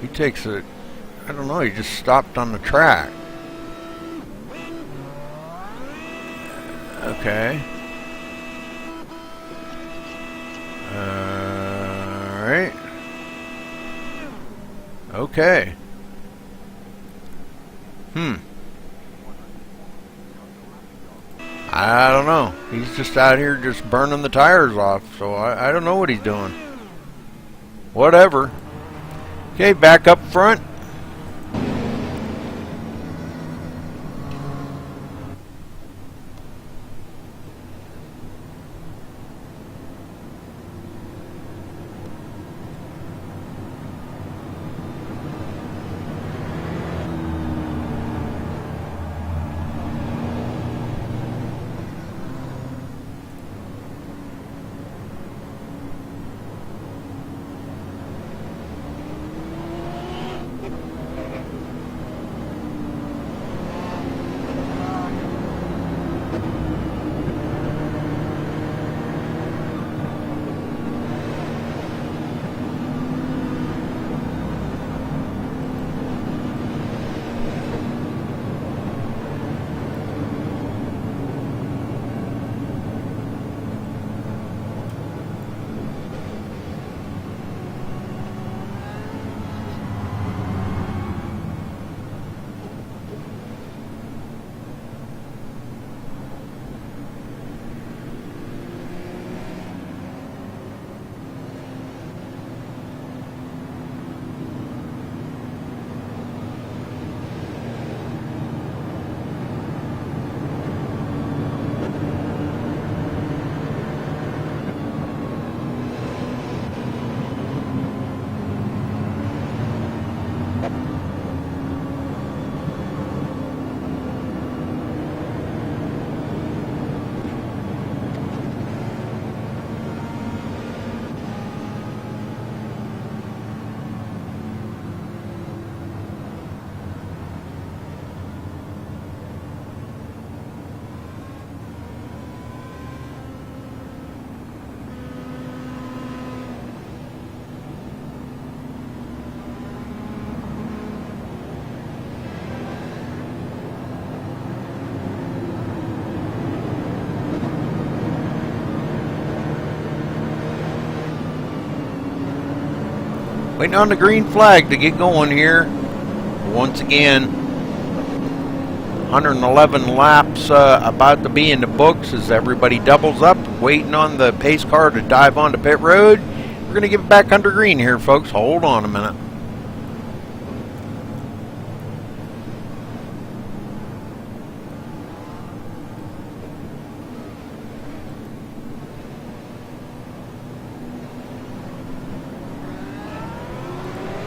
He takes it. I don't know, he just stopped on the track. Okay. Alright. Okay. I don't know. He's just out here just burning the tires off, so I don't know what he's doing. Whatever. Okay, back up front. Waiting on the green flag to get going here. Once again, 111 laps about to be in the books as everybody doubles up, waiting on the pace car to dive onto pit road. We're going to get back under green here, folks. Hold on a minute.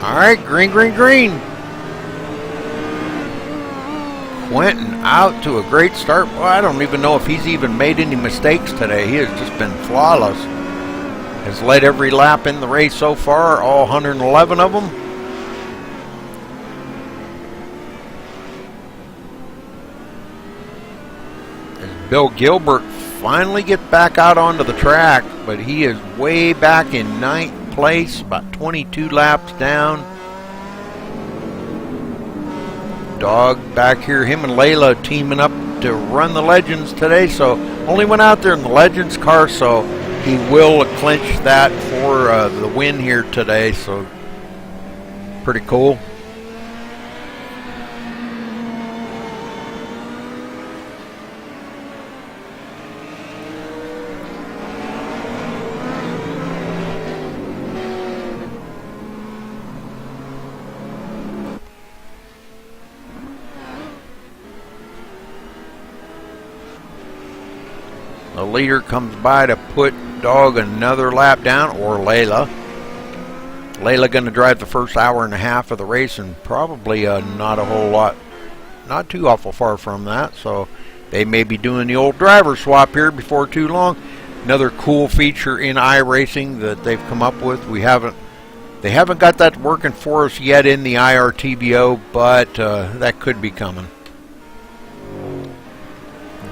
All right, green, green, green. Quentin out to a great start. Well, I don't even know if he's even made any mistakes today. He has just been flawless. Has led every lap in the race so far, all 111 of them. As Bill Gilbert finally gets back out onto the track, but he is way back in 9th place, about 22 laps down. Dog back here, him and Layla teaming up to run the Legends today, so only went out there in the Legends car, so he will clinch that for the win here today, so pretty cool. The leader comes by to put Dog another lap down, or Layla. Layla going to drive the first hour and a half of the race, and probably not a whole lot, not too awful far from that. So they may be doing the old driver swap here before too long. Another cool feature in iRacing that they've come up with. They haven't got that working for us yet in the IRTVO, but that could be coming.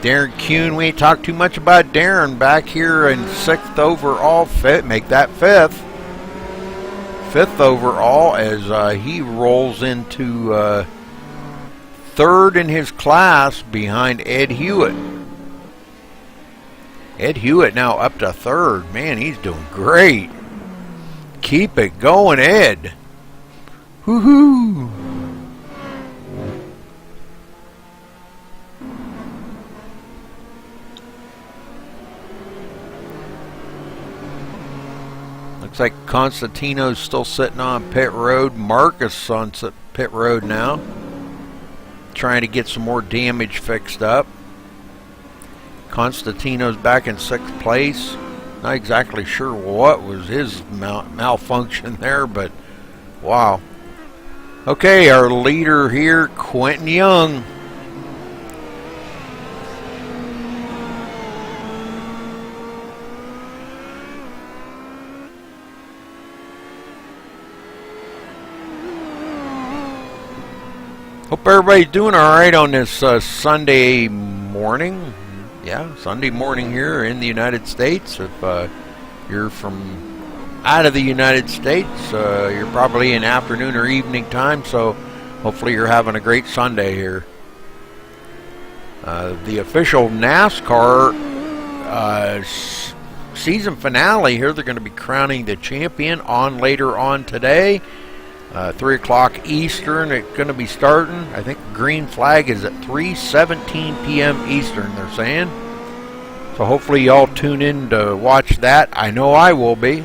Darren Kuhn, we ain't talked too much about Darren, back here in 6th overall, make that 5th. 5th overall as he rolls into 3rd in his class behind Ed Hewitt. Ed Hewitt now up to 3rd. Man, he's doing great. Keep it going, Ed. Woohoo! Looks like Constantino's still sitting on pit road. Marcus on pit road now, trying to get some more damage fixed up. Constantino's back in 6th place. Not exactly sure what was his malfunction there, but wow. Okay, our leader here, Quentin Young. Hope everybody's doing all right on this Sunday morning. Yeah, Sunday morning here in the United States. If you're from out of the United States, you're probably in afternoon or evening time, so hopefully you're having a great Sunday here. The official NASCAR season finale here, they're going to be crowning the champion on later on today. 3 o'clock Eastern, it's going to be starting. I think green flag is at 3:17 p.m. Eastern, they're saying. So hopefully y'all tune in to watch that. I know I will be.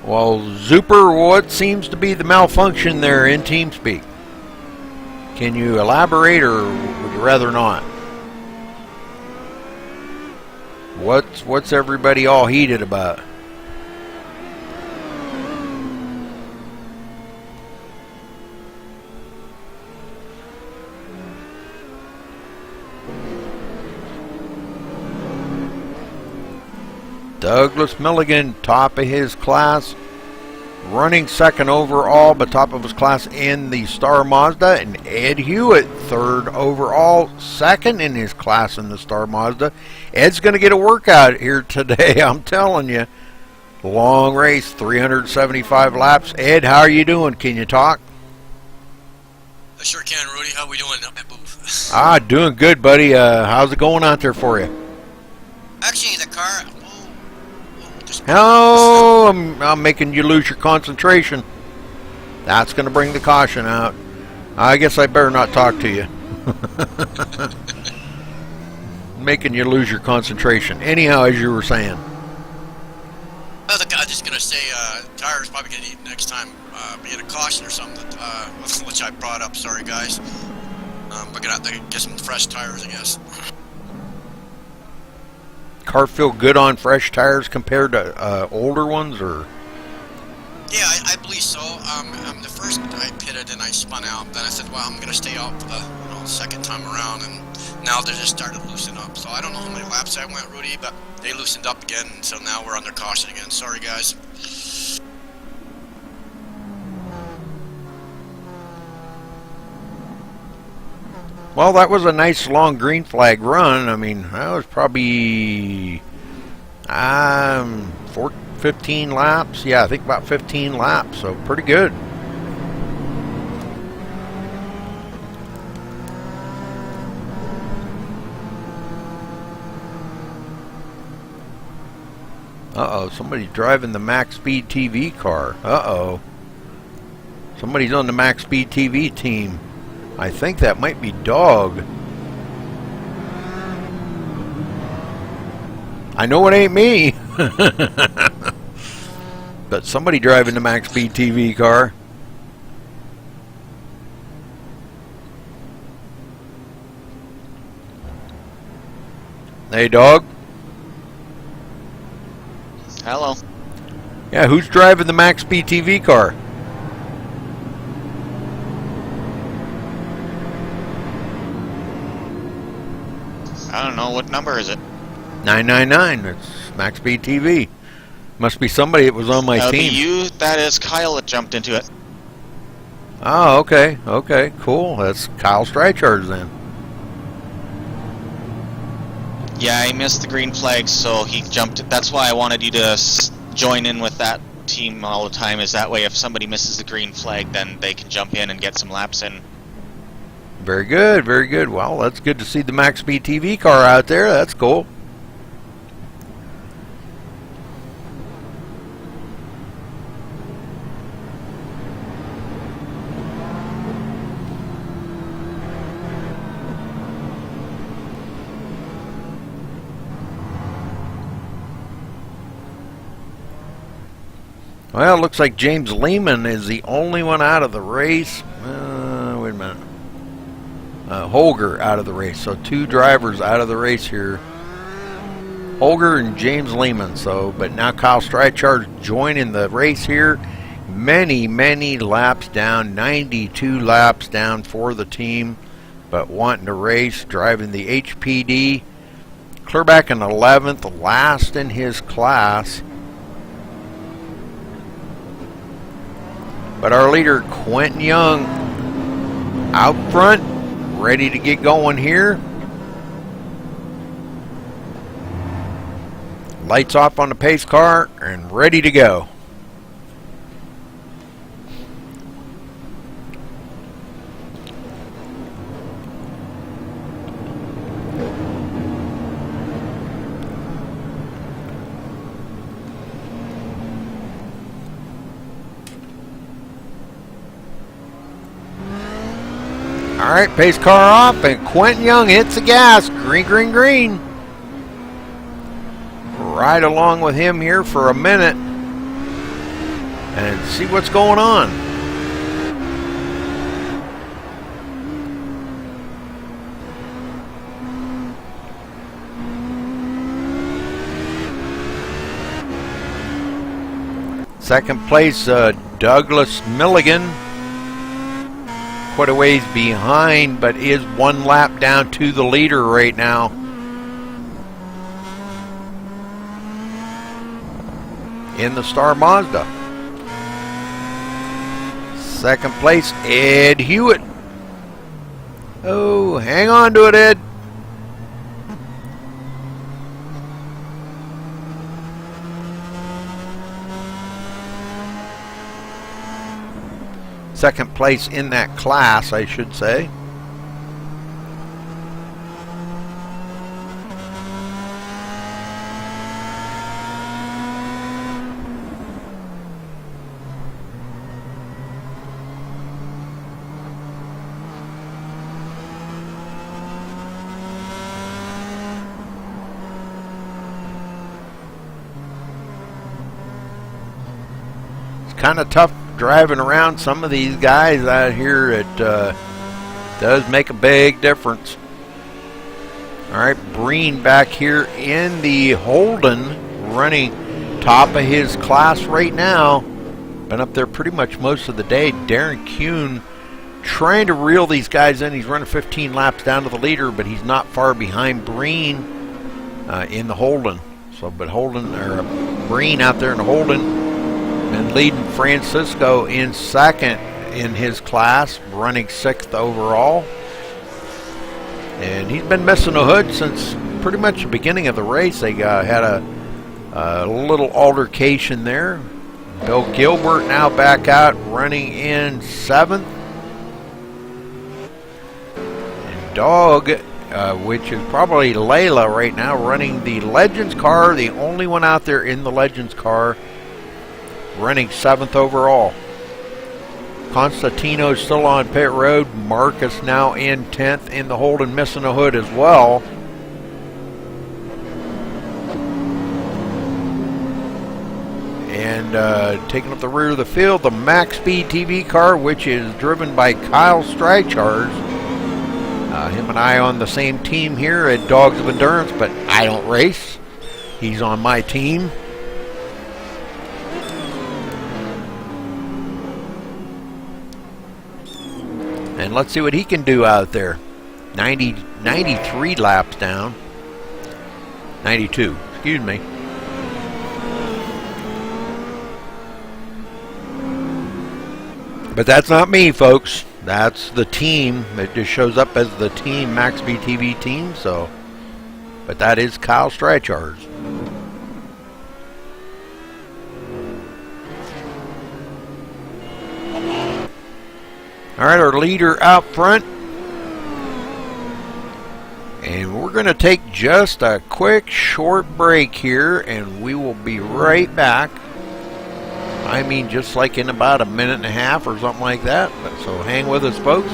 Well, Zuper, what seems to be the malfunction there in TeamSpeak? Can you elaborate, or would you rather not? What's everybody all heated about? Douglas Milligan, top of his class, running 2nd overall, but top of his class in the Star Mazda. And Ed Hewitt, 3rd overall, 2nd in his class in the Star Mazda. Ed's going to get a workout here today, I'm telling you. Long race, 375 laps. Ed, how are you doing? Can you talk? I sure can, Rudy. How we doing? Doing good, buddy. How's it going out there for you? Actually, the car... Oh, I'm making you lose your concentration. That's going to bring the caution out. I guess I better not talk to you. Making you lose your concentration. Anyhow, as you were saying. I was just going to say, tires probably going to need next time be a caution or something, which I brought up. Sorry, guys. We're going to have to get some fresh tires, I guess. Car feel good on fresh tires compared to older ones, or? Yeah, I believe so. The first I pitted and I spun out. Then I said, well, I'm going to stay out for the second time around, and now they just started to loosen up. So I don't know how many laps I went, Rudy, but they loosened up again, so now we're under caution again. Sorry, guys. Well, that was a nice long green flag run. I mean, that was probably 15 laps. Yeah, I think about 15 laps, so pretty good. Uh-oh, somebody's driving the MaxSpeedTV car. Uh-oh. Somebody's on the MaxSpeedTV team. I think that might be Dog. I know it ain't me. But somebody driving the MaxSpeedTV car. Hey, dog. Hello. Yeah, who's driving the MaxSpeedTV car? I don't know, what number is it? 999. It's MaxSpeedTV. Must be somebody that was on my That would team. be you. That is Kyle that jumped into it. Oh, okay. Okay, cool. That's Kyle Strychards then. Yeah, he missed the green flag, so he jumped. That's why I wanted you to join in with that team all the time, is that way if somebody misses the green flag, then they can jump in and get some laps in. Very good, very good. Well, that's good to see the MaxSpeedTV car out there. That's cool. Well, it looks like James Lehman is the only one out of the race. Wait a minute. Holger out of the race. So 2 drivers out of the race here. Holger and James Lehman. So, but now Kyle Strychards joining the race here. Many, many laps down. 92 laps down for the team. But wanting to race, driving the HPD. Clear back in 11th, last in his class. But our leader, Quentin Young, out front, ready to get going here. Lights off on the pace car and ready to go. Alright, pace car off, and Quentin Young hits the gas. Green, green, green. Right along with him here for a minute and see what's going on. Second place, Douglas Milligan. Quite a ways behind, but is 1 lap down to the leader right now. In the Star Mazda. Second place, Ed Hewitt. Oh, hang on to it, Ed. Second place in that class, I should say. It's kind of tough driving around some of these guys out here. It does make a big difference. Alright, Breen back here in the Holden, running top of his class right now. Been up there pretty much most of the day. Darren Kuhn trying to reel these guys in. He's running 15 laps down to the leader, but he's not far behind Breen in the Holden. So, but Holden, or Breen out there in the Holden, and leading Francisco in second in his class, running 6th overall. And he's been missing a hood since pretty much the beginning of the race. They had a little altercation there. Bill Gilbert now back out, running in 7th. And Dog, which is probably Layla right now, running the Legends car, the only one out there in the Legends car, running 7th overall. Constantino's still on pit road. Marcus now in 10th in the Holden, missing a hood as well. And taking up the rear of the field, the MaxSpeedTV car, which is driven by Kyle Strychards, Him and I on the same team here at Dogs of Endurance, but I don't race. He's on my team. And let's see what he can do out there. 93 laps down. 92, excuse me. But that's not me, folks. That's the team. It just shows up as the team, MaxSpeedTV team, so. But that is Kyle Strachard's. Alright, our leader out front. And we're going to take just a quick short break here, and we will be right back. I mean, just like in about a minute and a half or something like that. So hang with us, folks.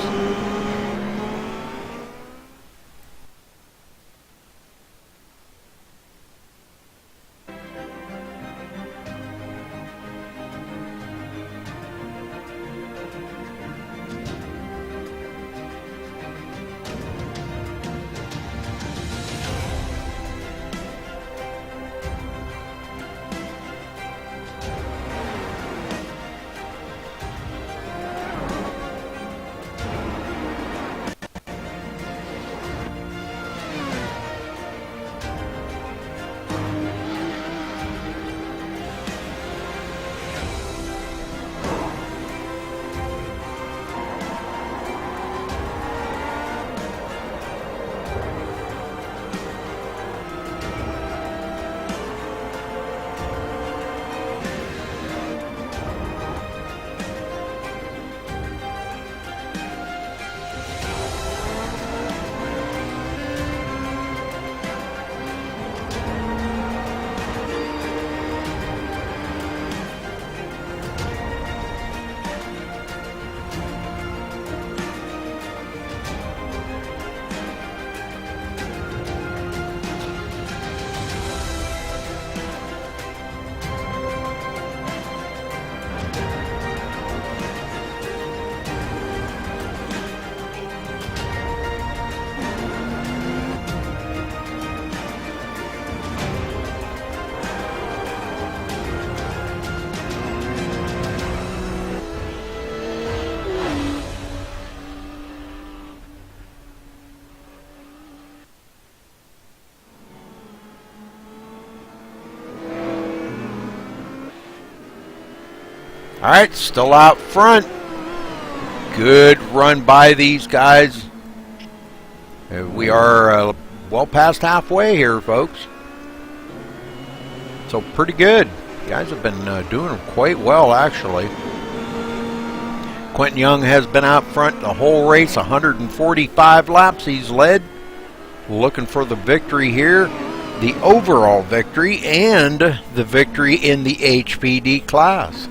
Alright, still out front. Good run by these guys. We are well past halfway here, folks. So pretty good. You guys have been doing quite well, actually. Quentin Young has been out front the whole race, 145 laps he's led. Looking for the victory here, the overall victory, and the victory in the HPD class.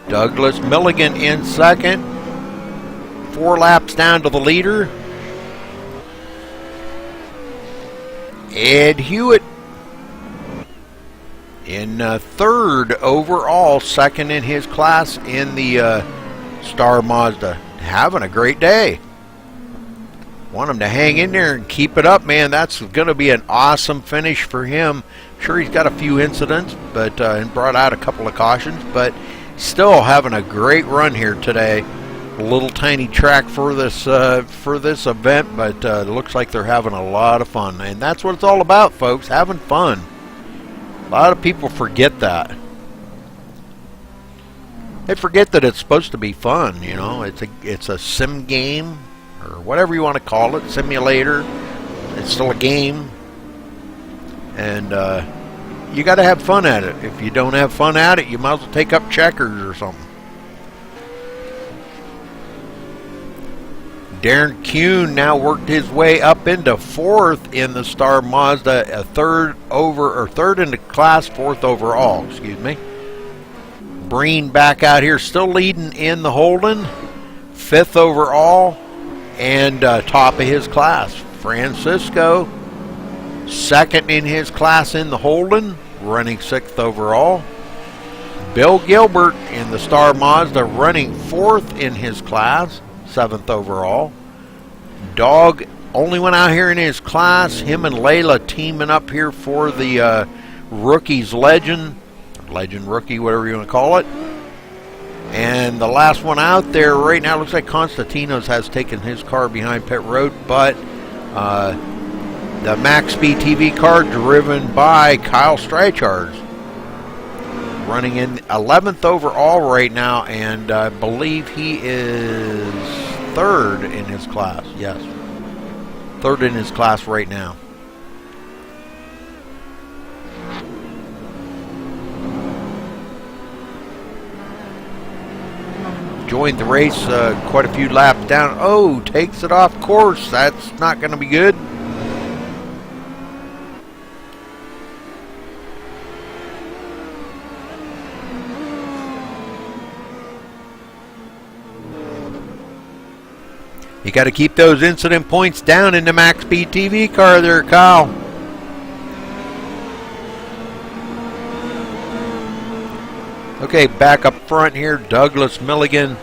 Douglas Milligan in second. 4 laps down to the leader. Ed Hewitt in third overall, second in his class in the Star Mazda. Having a great day. Want him to hang in there and keep it up, man. That's going to be an awesome finish for him. Sure, he's got a few incidents, but and brought out a couple of cautions, but still having a great run here today. A little tiny track for this event, but it looks like they're having a lot of fun, and that's what it's all about, folks. Having fun. A lot of people forget that. They forget that it's supposed to be fun. You know, it's a sim game or whatever you want to call it, simulator. It's still a game, and you got to have fun at it. If you don't have fun at it, you might as well take up checkers or something. Darren Kuhn now worked his way up into fourth in the Star Mazda, a third in the class, fourth overall, excuse me. Breen back out here, still leading in the Holden, fifth overall, and top of his class. Francisco, second in his class in the Holden, running sixth overall. Bill Gilbert in the Star Mazda running fourth in his class, 7th overall. Dog only went out here in his class. Him and Layla teaming up here for the Rookies Legend Rookie, whatever you want to call it. And the last one out there right now looks like Constantinos has taken his car behind pit road, but the MaxSpeedTV car driven by Kyle Streichard's running in 11th overall right now, and I believe he is third in his class. Yes, third in his class right now. Joined the race quite a few laps down. Oh, takes it off course. That's not going to be good. You got to keep those incident points down in the MaxSpeedTV car there, Kyle. Okay, back up front here, Douglas Milligan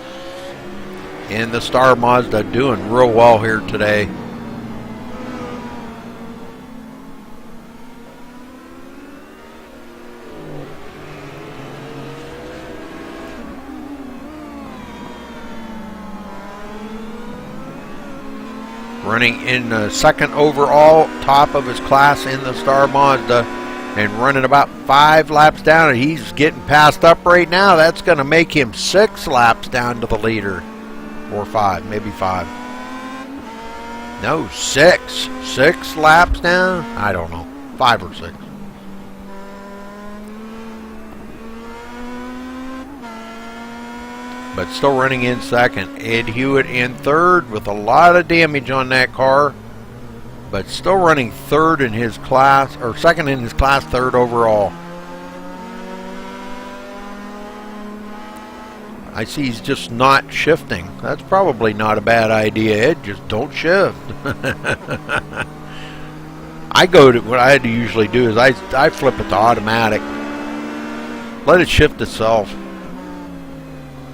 in the Star Mazda doing real well here today. Running in second overall, top of his class in the Star Mazda, and running about 5 laps down, and he's getting passed up right now. That's going to make him 6 laps down to the leader, or 5, maybe 5. No, 6. 6 laps down? I don't know, 5 or 6. But still running in second. Ed Hewitt in third with a lot of damage on that car, but still running third in his class, or second in his class, third overall. I see he's just not shifting. That's probably not a bad idea, Ed. Just don't shift. I go to, what I had to usually do is I flip it to automatic. Let it shift itself.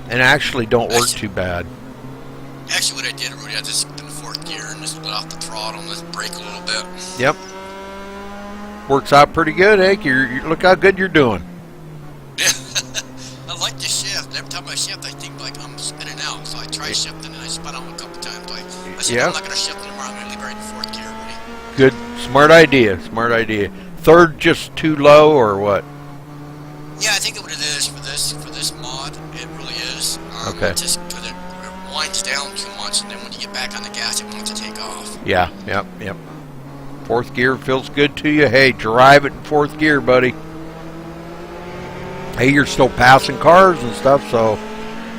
And actually don't work too bad. Actually, what I did, Rudy, I just in the 4th gear and just let off the throttle and just brake a little bit. Yep. Works out pretty good, eh? You look how good you're doing. Yeah. I like to shift. Every time I shift, I think like I'm spinning out. So I try shifting and I spun out a couple times. I said, I'm not going to shift anymore. I'm going to leave right in 4th gear, Rudy. Good. Smart idea. Smart idea. Third just too low or what? Yeah, I think what it is for this mod, it really is. Okay. Just because it winds down too much, and then when you get back on the gas, it wants to take off. Yeah, yep. 4th gear feels good to you. Hey, drive it in 4th gear, buddy. Hey, you're still passing cars and stuff, so,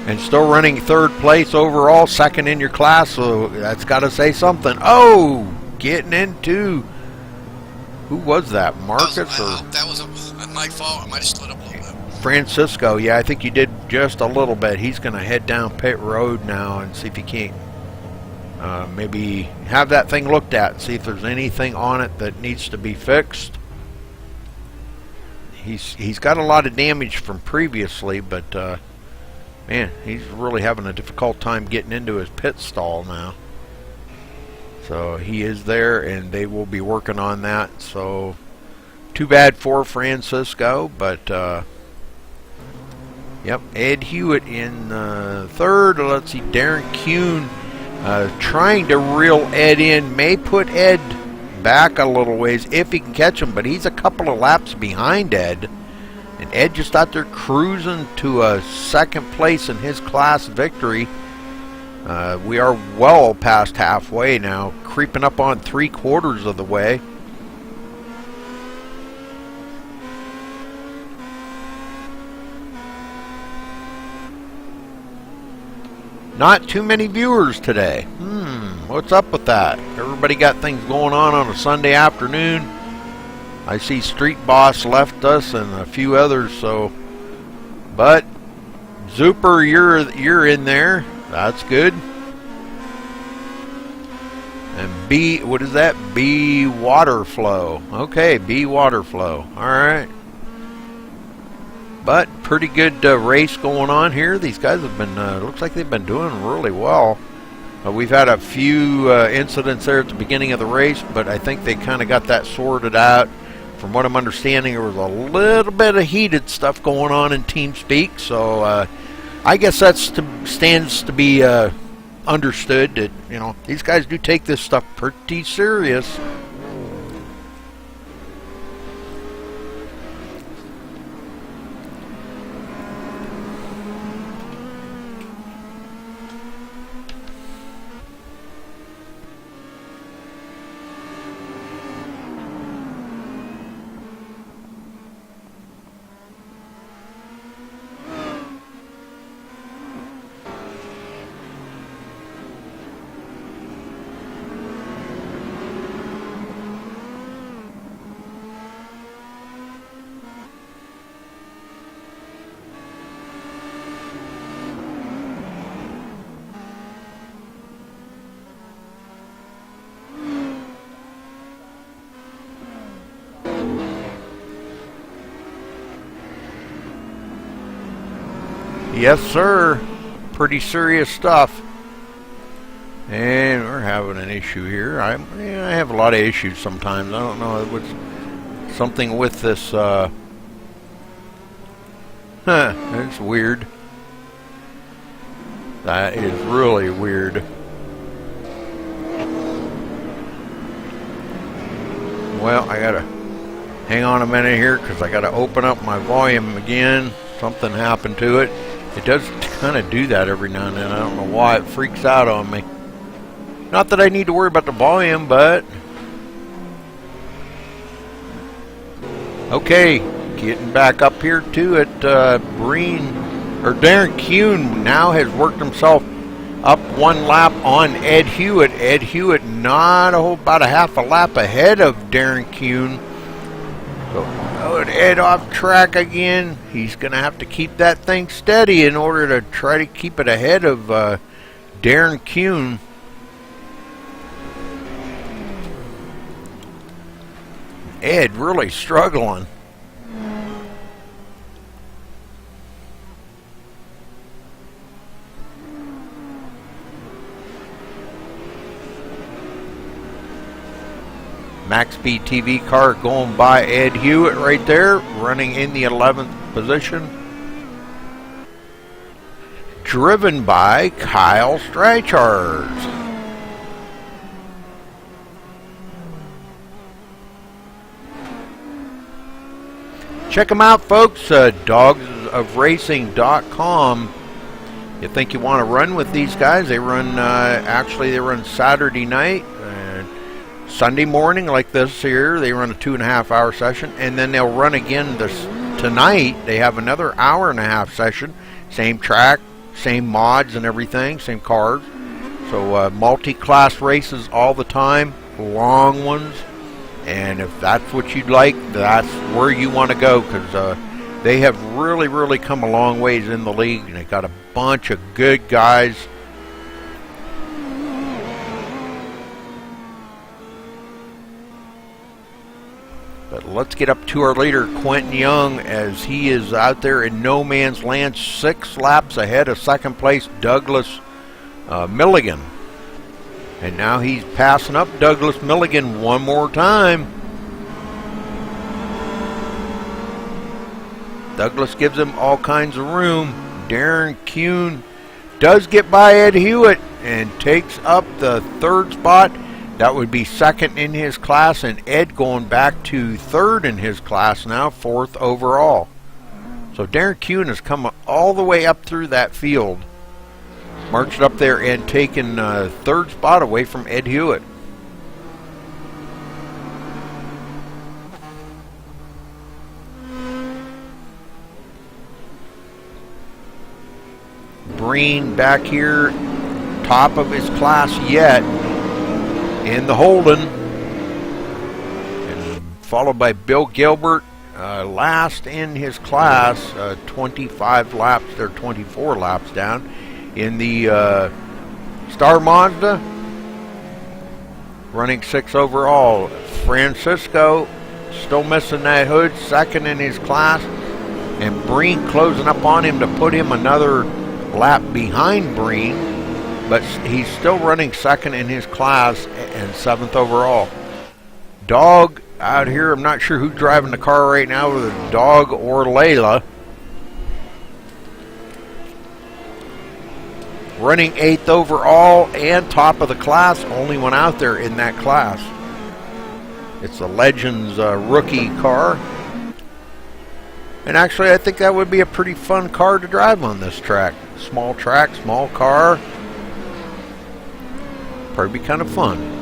and still running 3rd place overall, 2nd in your class, so that's got to say something. Oh, getting into, who was that? Marcus that was my fault. I might have slid up a little bit. Francisco, yeah, I think you did just a little bit. He's going to head down pit road now and see if he can't maybe have that thing looked at and see if there's anything on it that needs to be fixed. He's got a lot of damage from previously, but man, he's really having a difficult time getting into his pit stall now. So he is there, and they will be working on that. So too bad for Francisco, but yep, Ed Hewitt in third. Let's see, Darren Kuhn trying to reel Ed in. May put Ed back a little ways if he can catch him, but he's a couple of laps behind Ed. And Ed just out there cruising to a 2nd place in his class victory. We are well past halfway now, creeping up on 3/4 of the way. Not too many viewers today. What's up with that? Everybody got things going on a Sunday afternoon. I see Street Boss left us and a few others, so, but Zuper, you're in there. That's good. And B, what is that? B Waterflow. Okay, B Waterflow. All right. But pretty good race going on here. These guys have been, looks like they've been doing really well. We've had a few incidents there at the beginning of the race, but I think they kind of got that sorted out. From what I'm understanding, there was a little bit of heated stuff going on in TeamSpeak, so I guess that stands to be understood that, you know, these guys do take this stuff pretty serious. Yes, sir. Pretty serious stuff. And we're having an issue here. I have a lot of issues sometimes. I don't know what's something with this. It's weird. That is really weird. Well, I gotta hang on a minute here because I gotta open up my volume again. Something happened to it. It does kind of do that every now and then. I don't know why it freaks out on me. Not that I need to worry about the volume, but... Okay, getting back up here to it. Darren Kuhn now has worked himself up one lap on Ed Hewitt. Ed Hewitt not about a half a lap ahead of Darren Kuhn. So Ed off track again. He's going to have to keep that thing steady in order to try to keep it ahead of Darren Kuhn. Ed really struggling. MaxSpeedTV car going by Ed Hewitt right there, running in the 11th position. Driven by Kyle Streichard. Check them out, folks. dogsofracing.com. You think you want to run with these guys? They run, they run Saturday night. Sunday morning like this here, they run a 2.5-hour session, and then they'll run again tonight. They have another 1.5-hour session. Same track, same mods and everything, same cars. So multi-class races all the time, long ones. And if that's what you'd like, that's where you want to go, because they have really, really come a long ways in the league, and they got a bunch of good guys. But let's get up to our leader, Quentin Young, as he is out there in no man's land, 6 laps ahead of second place Douglas Milligan. And now he's passing up Douglas Milligan one more time. Douglas gives him all kinds of room. Darren Kuhn does get by Ed Hewitt and takes up the 3rd spot. That would be 2nd in his class, and Ed going back to 3rd in his class now, 4th overall. So Darren Kuhn has come all the way up through that field, marched up there and taken 3rd spot away from Ed Hewitt. Breen back here, top of his class yet, in the Holden, and followed by Bill Gilbert, last in his class, 25 laps, they're 24 laps down, in the Star Mazda, running 6 overall. Francisco still missing that hood, 2nd in his class, and Breen closing up on him to put him another lap behind Breen. but he's still running second in his class and 7th overall. Dog out here, I'm not sure who's driving the car right now, whether Dog or Layla. Running 8th overall and top of the class, only one out there in that class. It's the Legends rookie car. And actually, I think that would be a pretty fun car to drive on this track. Small track, small car. Probably be kind of fun.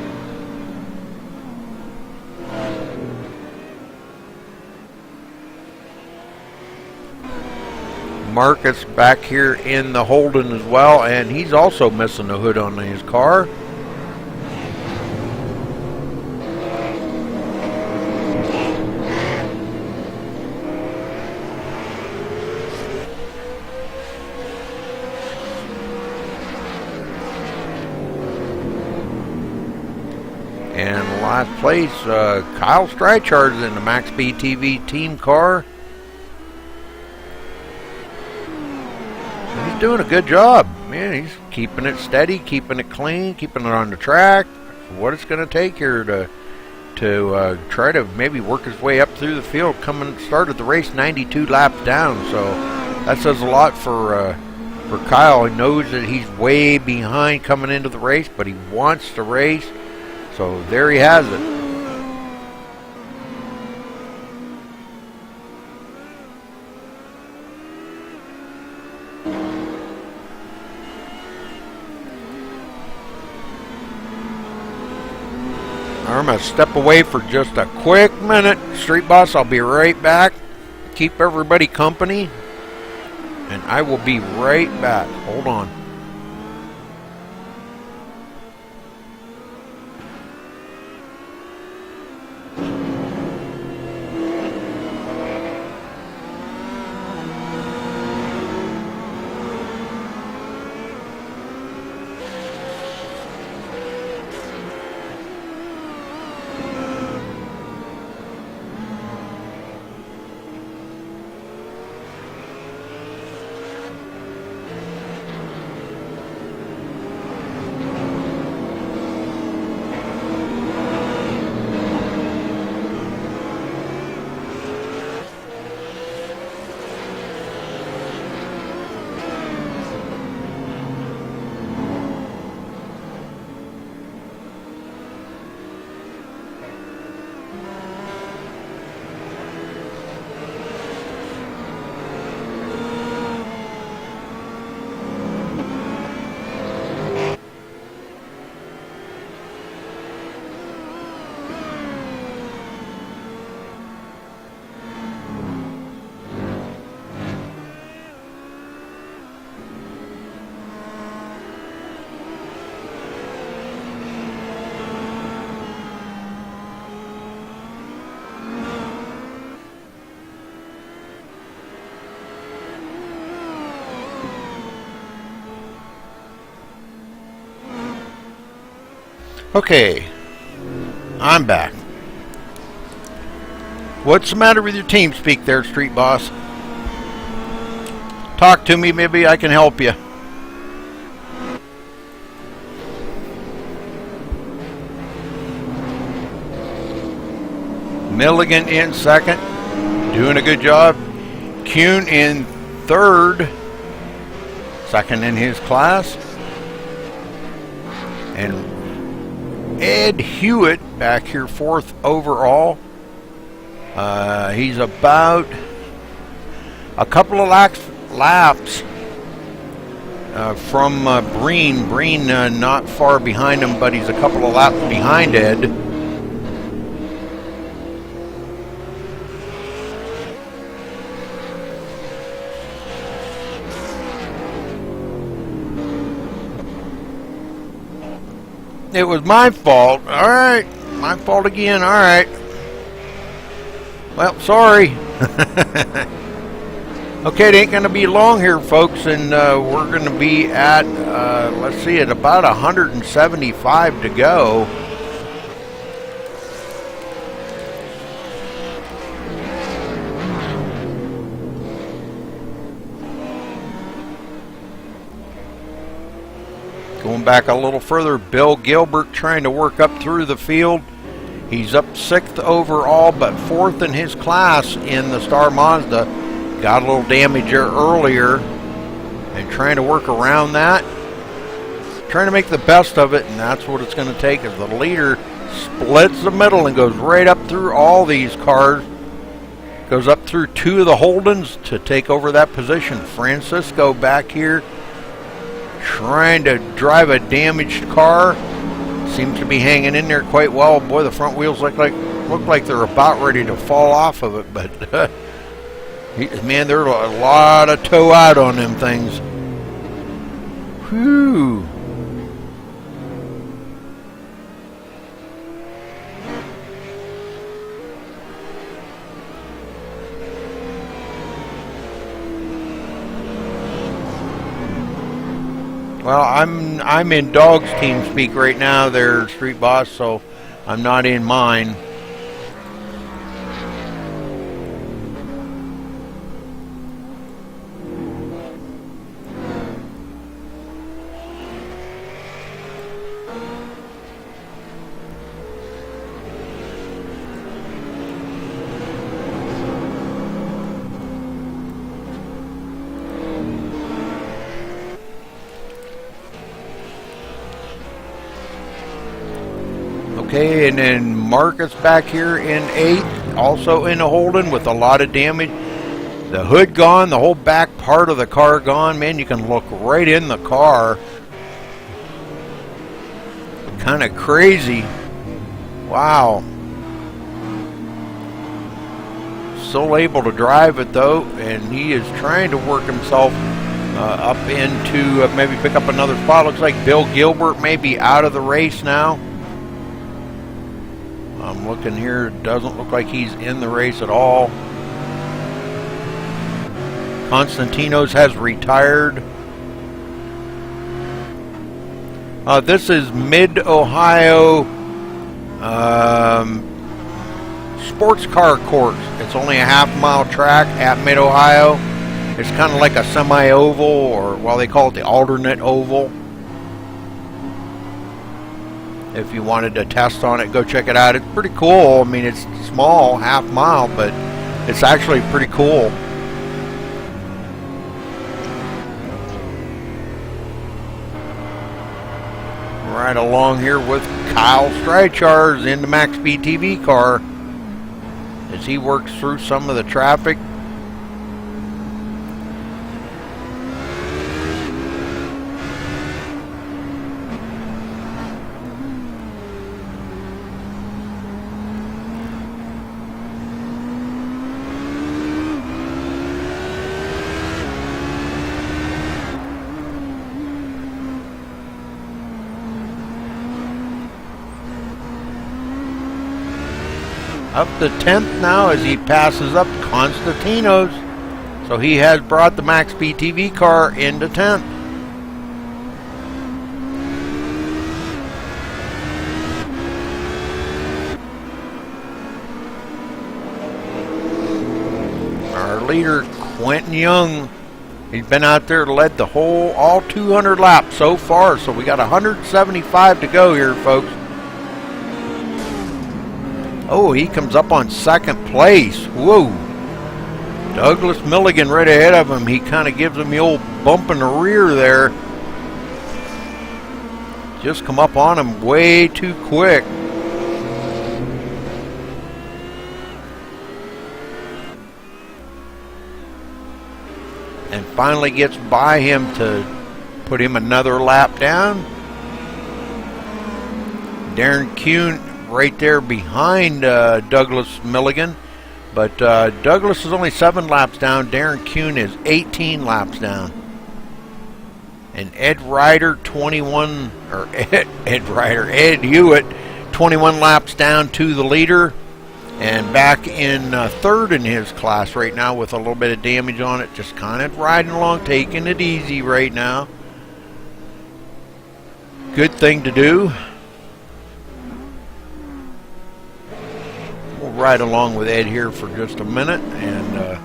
Marcus back here in the Holden as well, and he's also missing the hood on his car. And last place, Kyle Strychard's in the MaxSpeedTV team car. He's doing a good job. Man, he's keeping it steady, keeping it clean, keeping it on the track. What it's going to take here to try to maybe work his way up through the field. Started the race 92 laps down, so that says a lot for Kyle. He knows that he's way behind coming into the race, but he wants to race. So there he has it. I'm going to step away for just a quick minute. Street Boss, I'll be right back. Keep everybody company. And I will be right back. Hold on. Okay, I'm back. What's the matter with your team speak there, Street Boss? Talk to me, maybe I can help you. Milligan in second, doing a good job. Kuhn in third, second in his class. And Ed Hewitt back here 4th overall. He's about a couple of laps from Breen. Breen not far behind him, but he's a couple of laps behind Ed. It was my fault. All right. My fault again. All right. Well, sorry. Okay, it ain't going to be long here, folks, and we're going to be at, let's see, at about 175 to go. Going back a little further, Bill Gilbert trying to work up through the field. He's up 6th overall, but 4th in his class in the Star Mazda. Got a little damage there earlier and trying to work around that. Trying to make the best of it, and that's what it's going to take as the leader splits the middle and goes right up through all these cars. Goes up through 2 of the Holdens to take over that position. Francisco back here trying to drive a damaged car. Seems to be hanging in there quite well. Boy, the front wheels look like they're about ready to fall off of it, but man, there's a lot of toe out on them things. Whew. Well, I'm in Dog's team speak right now, they're Street Boss, so I'm not in mine. Okay, and then Marcus back here in 8th, also in a Holden with a lot of damage. The hood gone, the whole back part of the car gone. Man, you can look right in the car. Kind of crazy. Wow. Still able to drive it though, and he is trying to work himself up into maybe pick up another spot. Looks like Bill Gilbert may be out of the race now. I'm looking here, doesn't look like he's in the race at all. Constantinos has retired. This is Mid-Ohio sports car course. It's only a half-mile track at Mid-Ohio. It's kind of like a semi-oval, or well, they call it the alternate oval. If you wanted to test on it, go check it out. It's pretty cool. I mean, it's small, half mile, but it's actually pretty cool. Right along here with Kyle Streichars in the MaxSpeedTV car as he works through some of the traffic. Up to 10th now as he passes up Constantinos. So he has brought the MaxSpeedTV car into 10th. Our leader, Quentin Young, he's been out there, led the all 200 laps so far. So we got 175 to go here, folks. Oh, he comes up on 2nd place. Whoa. Douglas Milligan right ahead of him. He kind of gives him the old bump in the rear there. Just come up on him way too quick. And finally gets by him to put him another lap down. Darren Kuhn right there behind Douglas Milligan, but Douglas is only 7 laps down. Darren Kuhn is 18 laps down, and Ed Hewitt 21 laps down to the leader, and back in 3rd in his class right now with a little bit of damage on it, just kind of riding along, taking it easy right now. Good thing to do. Ride along with Ed here for just a minute, and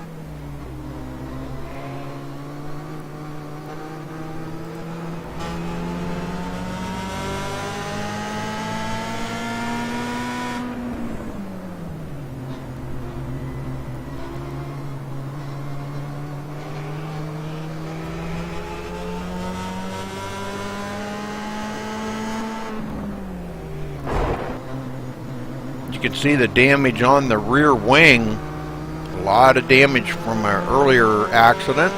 You can see the damage on the rear wing. A lot of damage from an earlier accident.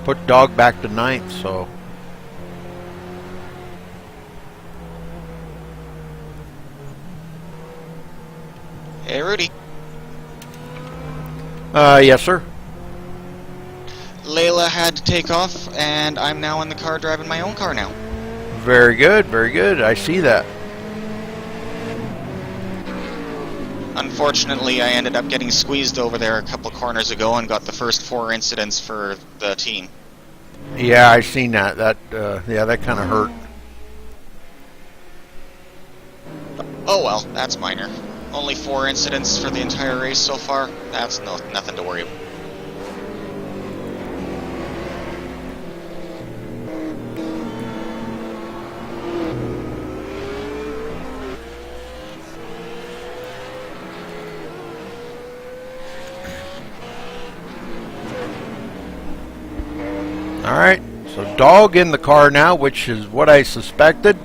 Put dog back to 9th, so. Hey, Rudy. Yes, sir. Layla had to take off, and I'm now in the car driving my own car now. Very good, very good. I see that. Unfortunately, I ended up getting squeezed over there a couple corners ago and got the first 4 incidents for the team. Yeah, I seen that. Yeah, that kind of hurt. Oh well, that's minor. Only 4 incidents for the entire race so far. That's nothing to worry about. Alright, so dog in the car now, which is what I suspected.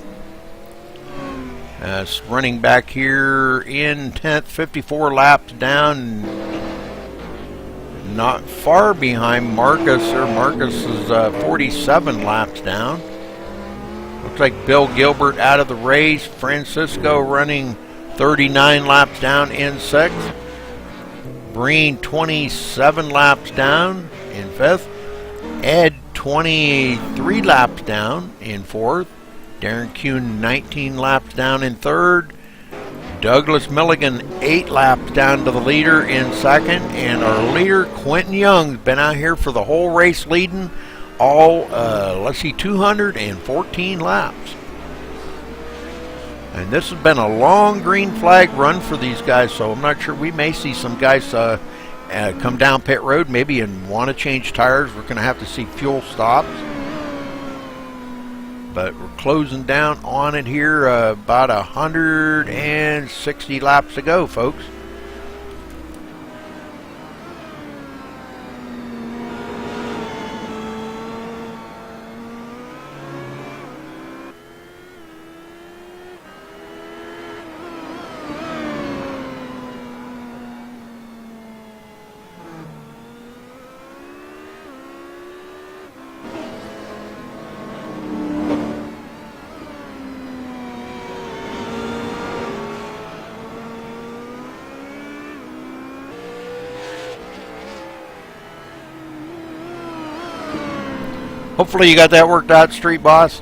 It's running back here in 10th, 54 laps down. Not far behind Marcus, or Marcus is 47 laps down. Looks like Bill Gilbert out of the race. Francisco running 39 laps down in 6th. Breen 27 laps down in 5th. Ed 23 laps down in 4th. Darren Kuhn 19 laps down in 3rd. Douglas Milligan 8 laps down to the leader in 2nd. And our leader, Quentin Young's been out here for the whole race leading all, 214 laps. And this has been a long green flag run for these guys, so I'm not sure. We may see some guys come down pit road maybe and want to change tires. We're going to have to see fuel stops. But we're closing down on it here, about 160 laps to go, folks. Hopefully you got that worked out, Street Boss.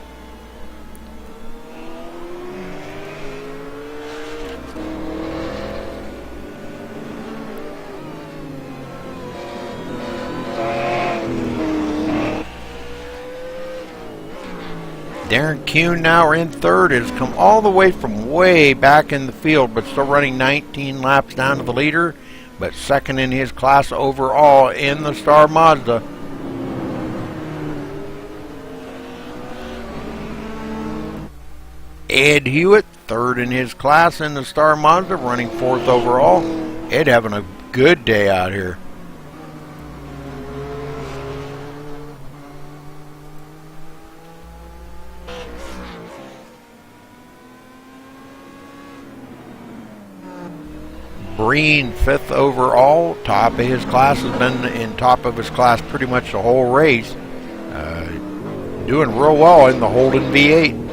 Darren Kuhn now in third, has come all the way from way back in the field, but still running 19 laps down to the leader, but second in his class overall in the Star Mazda. Ed Hewitt, third in his class in the Star Mazda, running fourth overall. Ed having a good day out here. Breen, fifth overall, top of his class, has been in top of his class pretty much the whole race. Doing real well in the Holden V8.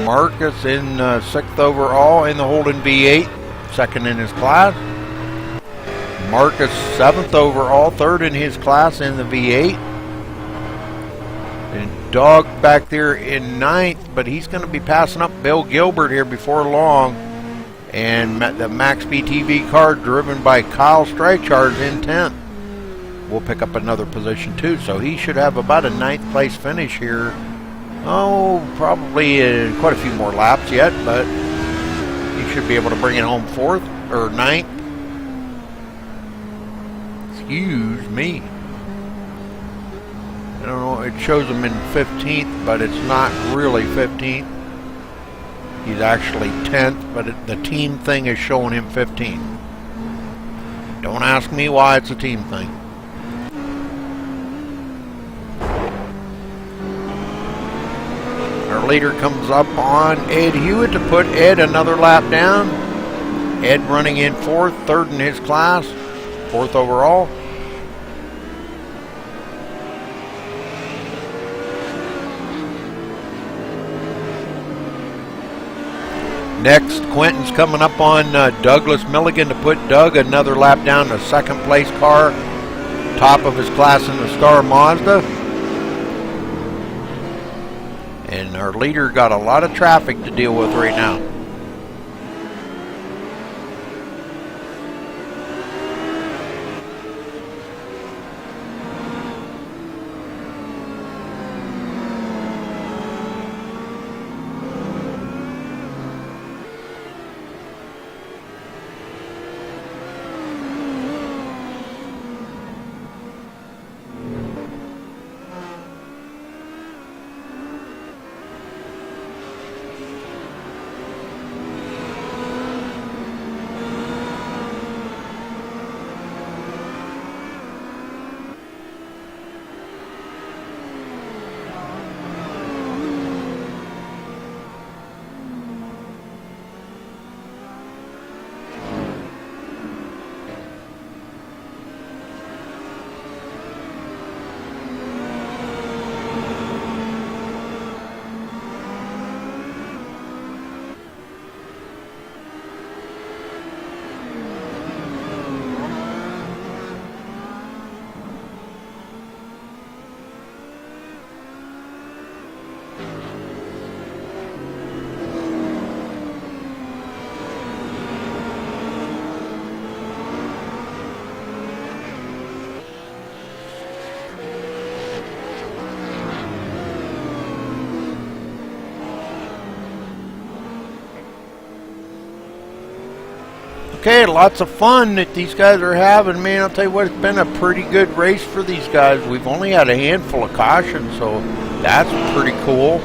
Marcus in sixth overall in the Holden V8, second in his class. Marcus seventh overall, third in his class in the V8. And Dog back there in ninth, but he's going to be passing up Bill Gilbert here before long. And the MaxSpeedTV car driven by Kyle Streichard's in 10th. We'll pick up another position too, so he should have about a ninth place finish here. Oh, probably quite a few more laps yet, but he should be able to bring it home fourth or ninth. Excuse me. I don't know, it shows him in 15th, but it's not really 15th. He's actually 10th, but the team thing is showing him 15th. Don't ask me why it's a team thing. Our leader comes up on Ed Hewitt to put Ed another lap down. Ed running in fourth, third in his class, fourth overall. Next, Quentin's coming up on Douglas Milligan to put Doug another lap down to second place car, top of his class in the Star Mazda. And our leader got a lot of traffic to deal with right now. Okay, lots of fun that these guys are having, man. I'll tell you what, it's been a pretty good race for these guys. We've only had a handful of cautions, so that's pretty cool.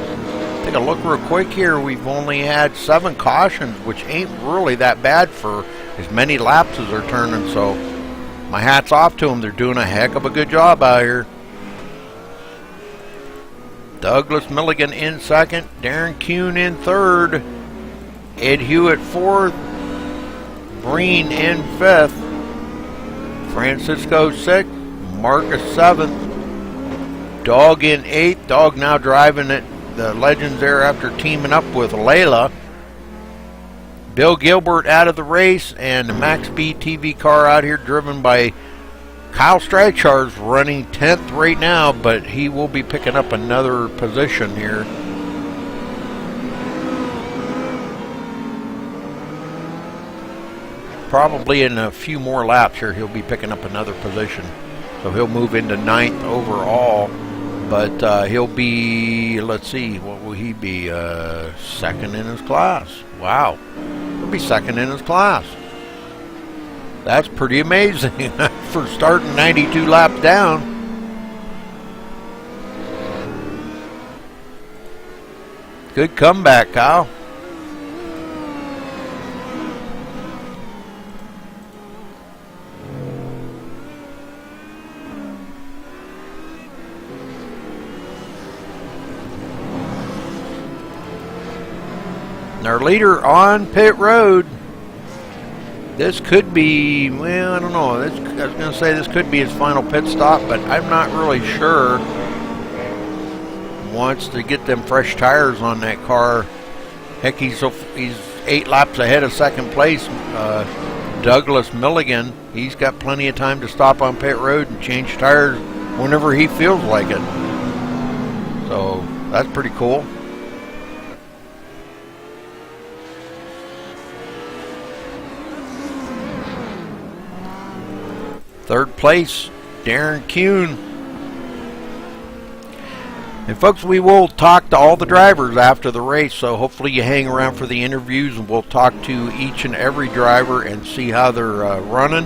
Take a look real quick here. We've only had 7 cautions, which ain't really that bad for as many laps as they're turning, so my hat's off to them. They're doing a heck of a good job out here. Douglas Milligan in second, Darren Kuhn in third, Ed Hewitt fourth, Breen in fifth, Francisco sixth, Marcus seventh, Dog in eighth. Dog now driving it, the Legends there after teaming up with Layla. Bill Gilbert out of the race, and the MaxSpeedTV car out here driven by Kyle Strachar's running 10th right now, but he will be picking up another position here. Probably in a few more laps here, he'll be picking up another position. So he'll move into 9th overall. But he'll be, let's see, what will he be? Second in his class. Wow. He'll be second in his class. That's pretty amazing for starting 92 laps down. Good comeback, Kyle. And our leader on pit road. This could be, well, I don't know. I was going to say this could be his final pit stop, but I'm not really sure. Wants to get them fresh tires on that car. Heck, he's 8 laps ahead of second place. Douglas Milligan, he's got plenty of time to stop on pit road and change tires whenever he feels like it. So that's pretty cool. Third place, Darren Kuhn. And folks, we will talk to all the drivers after the race, so hopefully you hang around for the interviews and we'll talk to each and every driver and see how they're running.